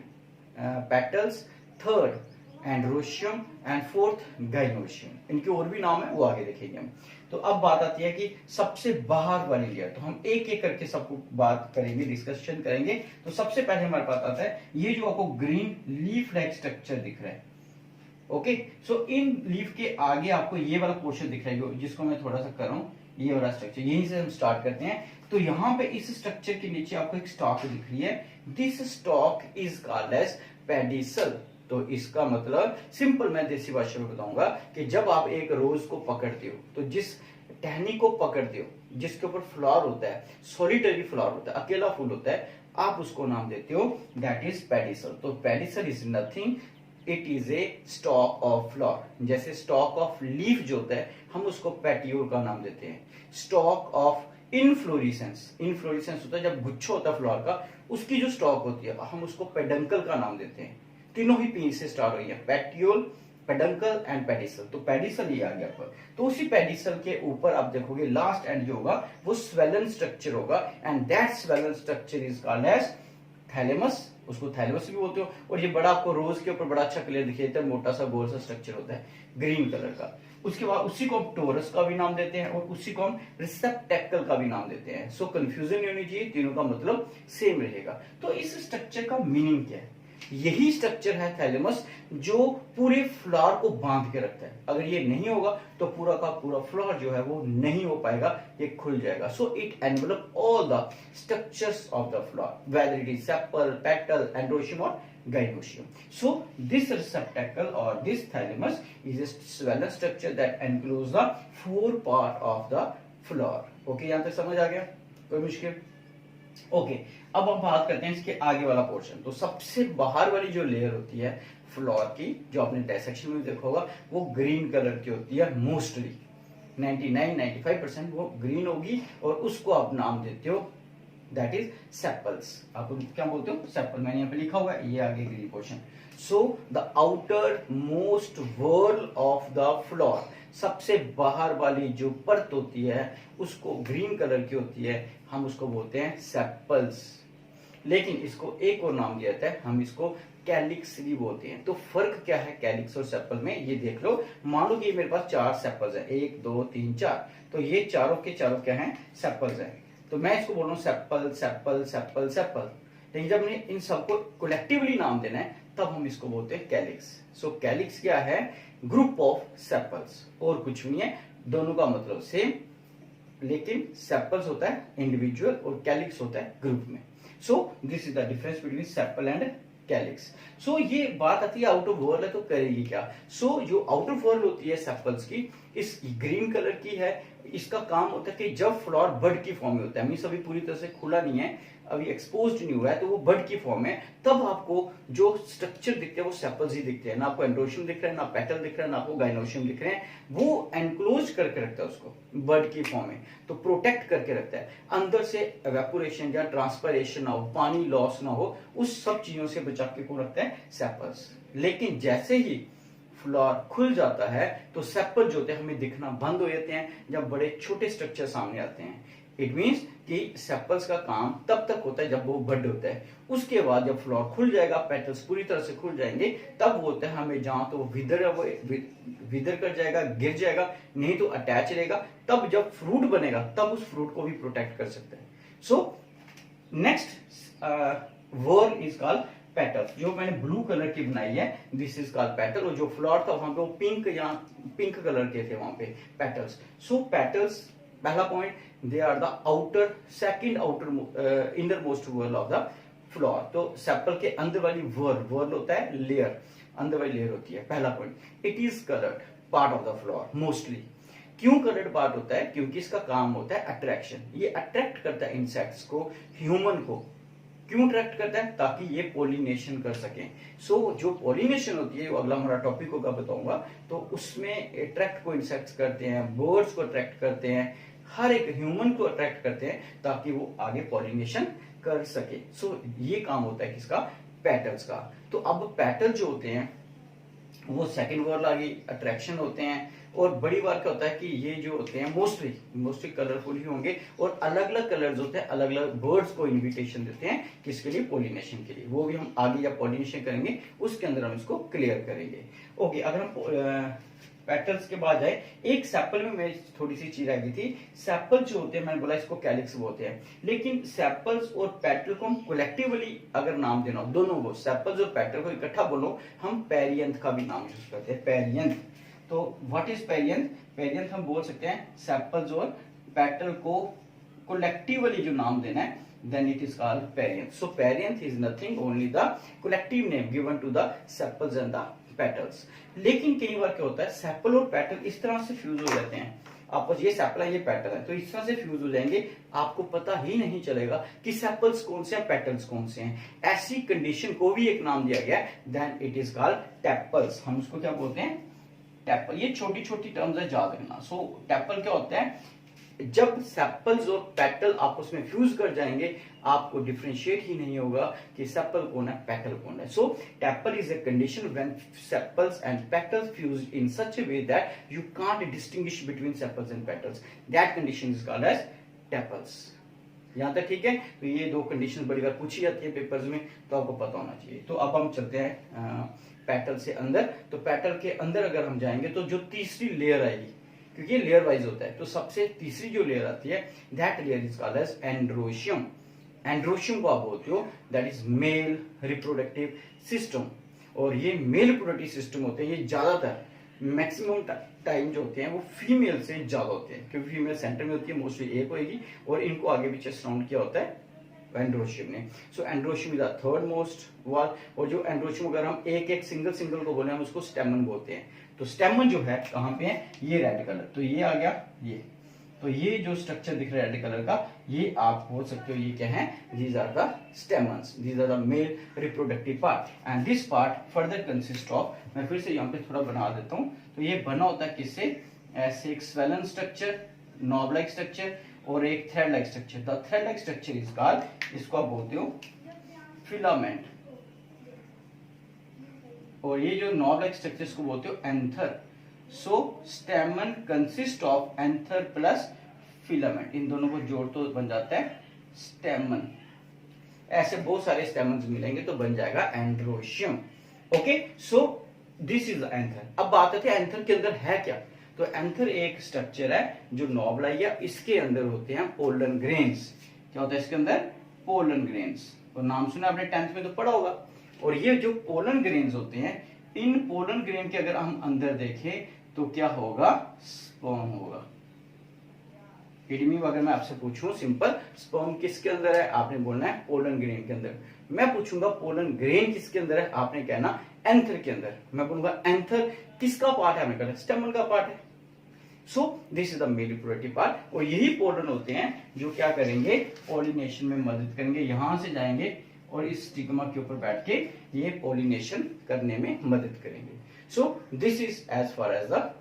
petals, third androecium and fourth gynoecium. इनके और भी नाम है, वो आगे देखेंगे हम। तो अब बात आती है कि सबसे बाहर वाली लेयर, तो हम एक एक करके सबको बात करेंगे, डिस्कशन करेंगे। तो सबसे पहले हमारे पास आता है ये जो आपको ग्रीन लीफ लाइक स्ट्रक्चर दिख रहा है। ओके, सो इन लीफ के आगे आपको ये वाला पोर्शन दिख रहा है जिसको मैं थोड़ा सा कर रहा हूं, ये वाला स्ट्रक्चर, यहीं से हम स्टार्ट करते हैं। तो यहाँ पे इस स्ट्रक्चर के नीचे आपको एक स्टॉक दिख रही है। This stalk is called as pedicel. तो इसका मतलब सिंपल मैं देसी भाषा में बताऊंगा कि जब आप एक रोज को पकड़ते हो तो जिस टहनी को पकड़ते हो जिसके ऊपर फ्लावर होता है, सॉलिटरी फ्लावर होता है, अकेला फूल होता है, आप उसको नाम देते हो दैट इज पेडिसल। तो pedicel is nothing, it is a stock of flower. जैसे स्टॉक ऑफ लीफ जो होता है हम उसको पेटियोल का नाम देते हैं। स्टॉक ऑफ इनफ्लोरेसेंस, इनफ्लोरेसेंस होता है जब गुच्छा होता है फ्लावर का, उसकी जो स्टॉक होती है हम उसको पेडंकल का नाम देते हैं। तीनों ही पी से स्टार्ट हुई है, पेटियोल, पेडंकल एंड पेडिसल। तो पेडिसल ये आ गया पर। तो उसी पेडिसल के ऊपर आप देखोगे लास्ट एंड जो होगा वो स्वेलन स्ट्रक्चर होगा, and that swollen structure is called as thalamus. उसको थैलेमस भी बोलते हो। और ये बड़ा आपको रोज के ऊपर बड़ा अच्छा क्लियर दिखाई देता है, मोटा सा गोल सा स्ट्रक्चर होता है ग्रीन कलर का। उसके बाद उसी को हम टोरस का भी नाम देते हैं और उसी को हम रिसेप्टेकल का भी नाम देते हैं। सो कंफ्यूजन नहीं होनी चाहिए, तीनों का मतलब सेम रहेगा। तो इस स्ट्रक्चर का मीनिंग क्या है? यही स्ट्रक्चर है थैलेमस जो पूरे फ्लावर को बांध के रखता है। अगर ये नहीं होगा तो पूरा का पूरा फ्लावर जो है वो नहीं हो पाएगा, ये खुल जाएगा। So it envelope all the structures of the flower whether it is sepal, petal, androecium और gynoecium. So this receptacle or this thalamus is a swelling structure that encloses the 4 part of the flower. Okay, यहाँ तक समझ आ गया? कोई मुश्किल? Okay, अब हम बात करते हैं इसके आगे वाला पोर्शन। तो सबसे बाहर वाली जो लेयर होती है फ्लोर की, जो आपने डायसेक्शन में देखा होगा, वो ग्रीन कलर की होती है मोस्टली। 99-95% वो ग्रीन होगी और उसको आप नाम देते हो दैट इज सेपल्स। आप क्या बोलते हो? सेपल। मैंने यहाँ पे लिखा हुआ है, ये आगे green portion. So the outermost whorl of the flower, सबसे बाहर वाली जो परत होती है उसको ग्रीन कलर की होती है, हम उसको बोलते हैं सेपल्स। लेकिन इसको एक और नाम दिया जाता है, हम इसको कैलिक्स भी बोलते हैं। तो फर्क क्या है कैलिक्स और सेपल में, ये देख लो। मान लो कि मेरे पास 4 सेपल्स है, 1 2 3 4, तो ये चारों के चारों क्या हैं? सेपल्स हैं। तो मैं इसको बोल रहा हूँ सेपल सेपल सेपल सेपल। लेकिन जब हमने इन सबको कलेक्टिवली नाम देना है तब हम इसको बोलते हैं कैलिक्स। सो कैलिक्स क्या है? ग्रुप ऑफ सेपल्स, और कुछ नहीं है, दोनों का मतलब सेम, लेकिन सेपल्स होता है इंडिविजुअल और कैलिक्स होता है ग्रुप में। So this is the difference between sepal and calyx. So ये बात आती है आउट ऑफ वर्ल है तो करेगी क्या? सो जो आउट ऑफ वर्ल होती है सेपल्स की, इस ग्रीन कलर की है, इसका काम होता है कि जब फ्लावर बड की फॉर्म में होता है, मीन्स अभी पूरी तरह से खुला नहीं है, अभी एक्सपोज्ड नहीं हुआ है, तो वो बड की फॉर्म है, तब आपको जो स्ट्रक्चर दिखते हैं वो सेपल्स ही दिखते हैं। ना आपको एंड्रोशियम दिख रहा है, ना पेटल दिख रहा है, ना आपको गाइनोशियम दिख रहे हैं। वो एनक्लोज करके रखता है उसको बड की फॉर्म में, तो प्रोटेक्ट करके रखता है, अंदर से एवेपोरेशन या ट्रांसपरेशन ना हो, पानी लॉस ना हो, उस सब चीजों से बचा के को रखता है सेपल्स। लेकिन जैसे ही फ्लावर खुल जाता है तो सेपल जो होते हैं हमें दिखना बंद हो जाते हैं जब बड़े छोटे स्ट्रक्चर सामने आते हैं। इट मीन्स कि सेपल्स का काम तब तक होता है जब वो बड होता है। उसके बाद जब फ्लावर खुल जाएगा, पेटल्स पूरी तरह से खुल जाएंगे, तब वो होता है हमें जहां तो वो विदर कर जाएगा, गिर जाएगा, नहीं तो अटैच रहेगा। तब जब फ्रूट बनेगा तब उस फ्रूट को भी प्रोटेक्ट कर सकता है। So next word is called petals. जो मैंने ब्लू कलर की बनाई है, दिस इज कॉल्ड पेटल। और जो फ्लावर था वहां पे वो पिंक या पिंक कलर के थे वहां पे पेटल्स। सो पेटल्स, पहला point, they are the outer, second outer innermost whorl of the flower. तो सेपल के अंदर वाली वर्ल होता है लेयर, अंदर वाली लेयर होती है। पहला point, it is coloured part of the flower mostly. क्यों कलर्ड पार्ट होता है? क्योंकि इसका काम होता है अट्रैक्शन। ये अट्रैक्ट करता है इंसेक्ट्स को, ह्यूमन को। क्यों अट्रैक्ट करता है? ताकि ये पोलिनेशन कर सकें। सो जो पोलिनेशन होती है, वो अगला हमारा टॉपिक होगा, बताऊंगा। तो उसमें अट्रैक्ट को इंसेक्ट्स करते हैं, बर्ड्स को अट्रैक्ट करते हैं, हर एक ह्यूमन को अट्रैक्ट करते हैं ताकि वो आगे पोलिनेशन कर सके। सो ये काम होता है किसका? पेटल्स का। तो अब पेटल जो होते हैं वो सेकंड वर्ड आगे अट्रैक्शन होते हैं। और बड़ी बार क्या होता है कि ये जो होते हैं मोस्टली कलरफुल ही होंगे, और अलग अलग कलर्स होते हैं, अलग अलग बर्ड्स को इनविटेशन देते हैं, किसके लिए? पोलिनेशन के लिए। वो भी हम आगे जब पोलिनेशन करेंगे उसके अंदर हम इसको क्लियर करेंगे। ओके, अगर हम पेटल्स के बाद जाए, एक सेपल में मेरी थोड़ी सी चीज आ गई थी। सेपल जो होते हैं, मैंने बोला इसको कैलिक्स बोलते हैं, लेकिन सेपल्स और पेटल को हम कलेक्टिवली अगर नाम देना हो, दोनों को, सेपल्स और पेटल को इकट्ठा बोलो, हम पेरियंथ का भी नाम यूज करते हैं, पेरियंथ। तो व्हाट इज पेरियंथ? पेरियंथ हम बोल सकते हैं सेपल्स और पेटल को कलेक्टिवली जो नाम देना है, then it is called perianth. So perianth is nothing, only the collective name given to the sepals and the petals. लेकिन कई बार क्या होता है, सेपल और पेटल इस तरह से फ्यूज हो जाते हैं आपस, ये सेपल है, ये पेटल है, तो इस तरह से फ्यूज हो जाएंगे, आपको पता ही नहीं चलेगा कि सेपल्स कौन से हैं, पेटल्स कौन से हैं। ऐसी कंडीशन को भी एक नाम दिया गया, then it is called tepals. हम उसको क्या बोलते हैं? टेपल। ये छोटी छोटी टर्म्स है, याद रखना। सो टेपल क्या होता है? जब सेपल्स और पेटल आपस में फ्यूज कर जाएंगे, आपको डिफरेंशिएट ही नहीं होगा कि सेपल कौन है, पेटल कौन है। So tepal is a condition when sepals and petals fuse in such a way that you can't distinguish between sepals and petals. That condition is called as tepals. यहां तक ठीक है? तो ये दो कंडीशन बड़ी बार पूछी जाती है पेपर्स में, तो आपको पता होना चाहिए। तो अब हम चलते हैं पेटल से अंदर। तो पेटल के अंदर अगर हम जाएंगे तो जो तीसरी लेयर आएगी, क्योंकि ये लेयर वाइज होता है, तो सबसे तीसरी जो लेयर आती है, that layer is called as androecium. Androecium को आप बोलते हो, that is male reproductive system. और ये मेल रिप्रोडक्टिव सिस्टम होते हैं, ये ज्यादातर मैक्सिमम टाइम जो होते हैं वो फीमेल से ज्यादा होते हैं, क्योंकि फीमेल सेंटर में होती है, मोस्टली एक होगी, और इनको आगे पीछे सराउंड किया होता है एंड्रोशियम ने। So androecium is the third most whorl. और जो एंड्रोशियम अगर हम एक सिंगल को बोले, हम उसको स्टेमन बोलते हैं। तो स्टेमन जो है कहां पे है? ये रेड कलर, तो ये आ गया ये। तो ये जो स्ट्रक्चर दिख रहा है रेड कलर का, ये आप बोल सकते हो ये क्या है? These are the stamens, these are the male reproductive part, and this part further consist of, मैं फिर से यहाँ पे थोड़ा बना देता हूँ। तो ये बना होता है किससे? ऐसे एक swollen structure, knob like structure, और एक thread like structure. The thread like structure is called, इसको आप बोलते हो फिलामेंट, और ये जो नॉब लाइक स्ट्रक्चर इसको बोलते हो anther. So stamen consist of anther plus filament, इन दोनों को जोड़ तो बन जाता है स्टेमन। ऐसे बहुत सारे स्टेमन्स मिलेंगे तो बन जाएगा androecium. Okay, so this is anther. अब बात आती है एंथर के अंदर है क्या? तो एंथर एक स्ट्रक्चर है जो नॉबलाई है, इसके अंदर होते हैं पोलन ग्रेन्स। क्या होता है इसके अंदर? Pollen grains. और नाम सुना आपने 10th में तो पढ़ा होगा। और ये जो पोलन ग्रेन्स होते हैं, इन पोलन ग्रेन के अगर हम अंदर देखें तो क्या होगा? स्पर्म होगा। इडमी अगर मैं आपसे पूछूं सिंपल, स्पर्म किसके अंदर है? आपने बोलना है पोलन ग्रेन के अंदर। मैं पूछूंगा पोलन ग्रेन किसके अंदर है? आपने कहना एंथर के अंदर। मैं बोलूंगा एंथर किसका पार्ट है? आपने कहना स्टेमन का पार्ट है। सो this is the male reproductive part. और यही पोलन होते हैं जो क्या करेंगे? पॉलिनेशन में मदद करेंगे। यहां से जाएंगे और इस स्टिग्मा के ऊपर बैठ के ये पॉलिनेशन करने में मदद करेंगे। So this is as far as the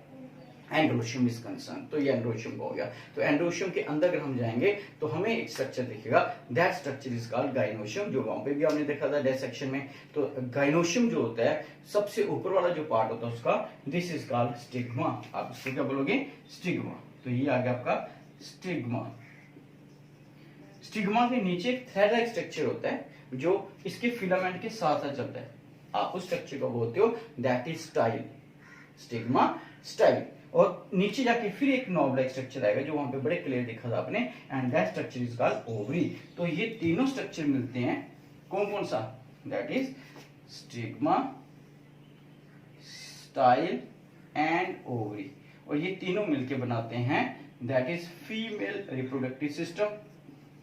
androecium is concern. तो ये एंड्रोशियम हो गया। तो एंड्रोशियम के अंदर अगर हम जाएंगे तो हमें एक स्ट्रक्चर दिखेगा, that structure is called gynoecium, जो वहां पे भी आपने देखा था डिसेक्शन में। तो गाइनोशियम जो होता है, सबसे ऊपर वाला जो पार्ट होता है उसका, दिस इज कॉल्ड स्टिग्मा। आप इसको क्या बोलोगे? स्टिग्मा। तो ये आ गया आपका स्टिग्मा। स्टिग्मा के नीचे एक थ्रेड लाइक स्ट्रक्चर होता है जो इसके फिलामेंट के साथ साथ चलता है, आप उस स्ट्रक्चर को बोलते हो that is style, stigma style. और नीचे जाके फिर एक नॉब लाइक स्ट्रक्चर आएगा जो वहां पे बड़े क्लियर दिखा था आपने, and that structure is called ovary. तो ये तीनों स्ट्रक्चर मिलते हैं, कौन कौन सा, that is stigma, style and ovary, और ये तीनों मिलके बनाते हैं that is female reproductive system,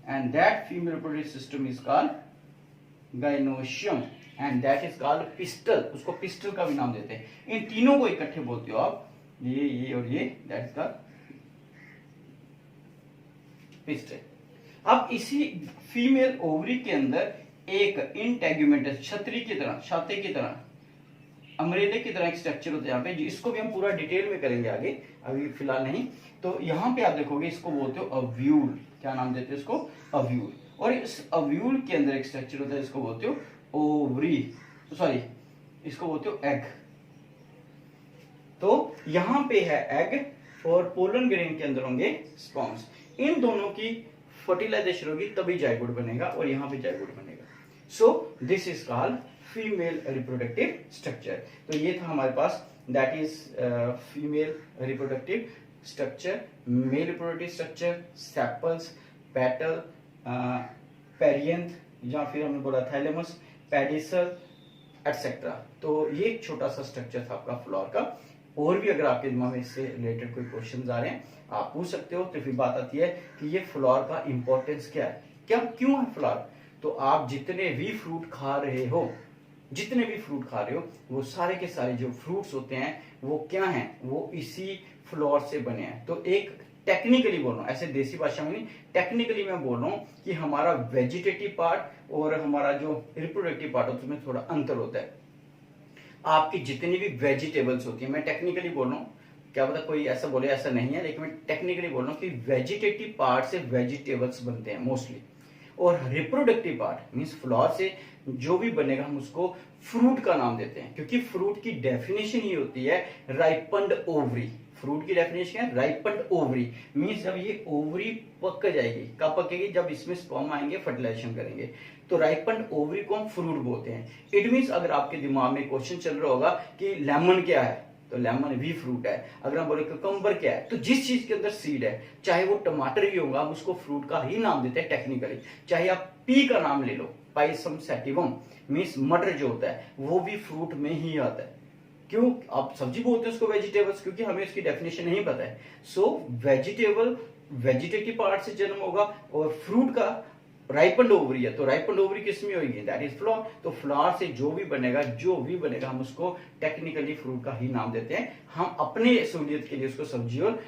and that female reproductive system is called gynoecium, and that is called pistol, उसको पिस्टल का भी नाम देते हैं। इन तीनों को इकट्ठे बोलते हो आप, ये और ये, दैट इज कॉल्ड पिस्टल। अब इसी फीमेल ओवरी के अंदर एक इंटेग्यूमेंटस, छतरी की तरह, छाते की तरह, अमरेले की तरह एक स्ट्रक्चर होता है यहाँ पे, इसको भी हम पूरा डिटेल में करेंगे आगे, अभी फिलहाल नहीं। तो यहाँ पे आप देखोगे इसको बोलते हो अव्यूल, क्या नाम देते हैं इसको, अव्यूल। और इस अव्यूल के अंदर एक स्ट्रक्चर होता है इसको बोलते हो ओवरी, सॉरी इसको बोलते हो एग। तो यहाँ पे है एग और पोलन ग्रेन के अंदर होंगे स्पर्म्स, इन दोनों की फर्टिलाइजेशन होगी तभी जायगोट बनेगा, और यहाँ पे जायगोट बनेगा। So this is called female reproductive structure. तो ये था हमारे पास that is female reproductive structure, male reproductive structure, sepals, petal, perianth, या फिर हमने बोला थैलेमस, पेडिसल एटसेट्रा। तो ये एक छोटा सा स्ट्रक्चर था आपका फ्लोर का। और भी अगर आपके दिमाग में इससे रिलेटेड कोई क्वेश्चन आ रहे हैं आप पूछ सकते हो। तो फिर बात आती है कि ये फ्लोर का इंपॉर्टेंस क्या है, क्या क्यों है फ्लोर। तो आप जितने भी फ्रूट खा रहे हो, जितने भी फ्रूट खा रहे हो, वो सारे के सारे जो फ्रूट्स होते हैं वो क्या हैं, वो इसी फ्लोर से बने हैं। तो एक टेक्निकली बोल रहा हूँ, ऐसे देसी भाषा में नहीं, टेक्निकली मैं बोल रहा हूँ कि हमारा वेजिटेटिव पार्ट और हमारा जो रिप्रोडक्टिव पार्ट होता है उसमें थोड़ा अंतर होता है। आपकी जितनी भी वेजिटेबल्स होती है, मैं टेक्निकली बोल रहा हूँ, क्या पता कोई ऐसा बोले ऐसा नहीं है, लेकिन मैं टेक्निकली बोल रहा हूँ कि वेजिटेटिव पार्ट से वेजिटेबल्स बनते हैं मोस्टली, और रिप्रोडक्टिव पार्ट मींस फ्लावर से जो भी बनेगा हम उसको फ्रूट का नाम देते हैं, क्योंकि फ्रूट की डेफिनेशन ही होती है राइपन्ड ओवरी। फ्रूट की डेफिनेशन है राइपन्ड ओवरी, मींस जब ये ओवरी पक जाएगी, कब पकेगी, जब इसमें स्पर्म आएंगे फर्टिलाइजेशन करेंगे, तो राइपन्ड ओवरी को हम फ्रूट बोलते हैं। इट मींस अगर आपके दिमाग में क्वेश्चन चल रहा होगा कि लेमन क्या है, तो लेमन भी फ्रूट है। अगर हम बोले कुकुम्बर क्या है, तो जिस चीज के अंदर सीड है, चाहे वो टमाटर भी होगा, हम उसको फ्रूट का ही नाम देते हैं टेक्निकली। चाहे आप पी का नाम ले लो, पाइसम सैटिवम मींस मटर जो होता है वो भी फ्रूट में ही आता है। क्यों आप सब्जी बोलते हैं उसको वेजिटेबल्स, क्योंकि हमें उसकी डेफिनेशन नहीं पता है। सो वेजिटेबल वेजिटेटिव पार्ट से जन्म होगा, और फ्रूट का राइपन्ड ओवरी है, तो राइपन्ड ओवरी किसमें होगी, दैट इज फ्लावर। तो फ्लावर से जो भी बनेगा हम उसको टेक्निकली फ्रूट का ही नाम देते हैं। हम अपने सहूलियत के लिए उसको सब्जी और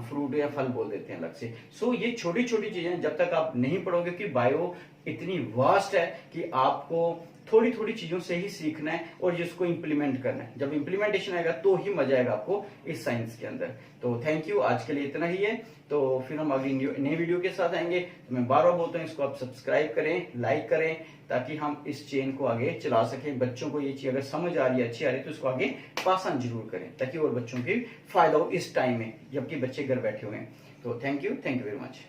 फ्रूट या फल बोल देते हैं अलग से। सो ये छोटी छोटी चीजें जब तक आप नहीं पढ़ोगे, कि बायो इतनी वास्ट है कि आपको थोड़ी थोड़ी चीजों से ही सीखना है और जिसको इंप्लीमेंट करना है। जब इंप्लीमेंटेशन आएगा तो ही मजा आएगा आपको इस साइंस के अंदर। तो थैंक यू, आज के लिए इतना ही है। तो फिर हम अगली नई वीडियो के साथ आएंगे। तो मैं बार बार बोलता हूँ इसको आप सब्सक्राइब करें, लाइक करें, ताकि हम इस चेन को आगे चला सकें। बच्चों को ये चीज अगर समझ आ रही है, अच्छी आ रही है, तो इसको आगे पास ऑन जरूर करें, ताकि और बच्चों की फायदा हो इस टाइम में जबकि बच्चे घर बैठे हुए हैं। तो थैंक यू वेरी मच।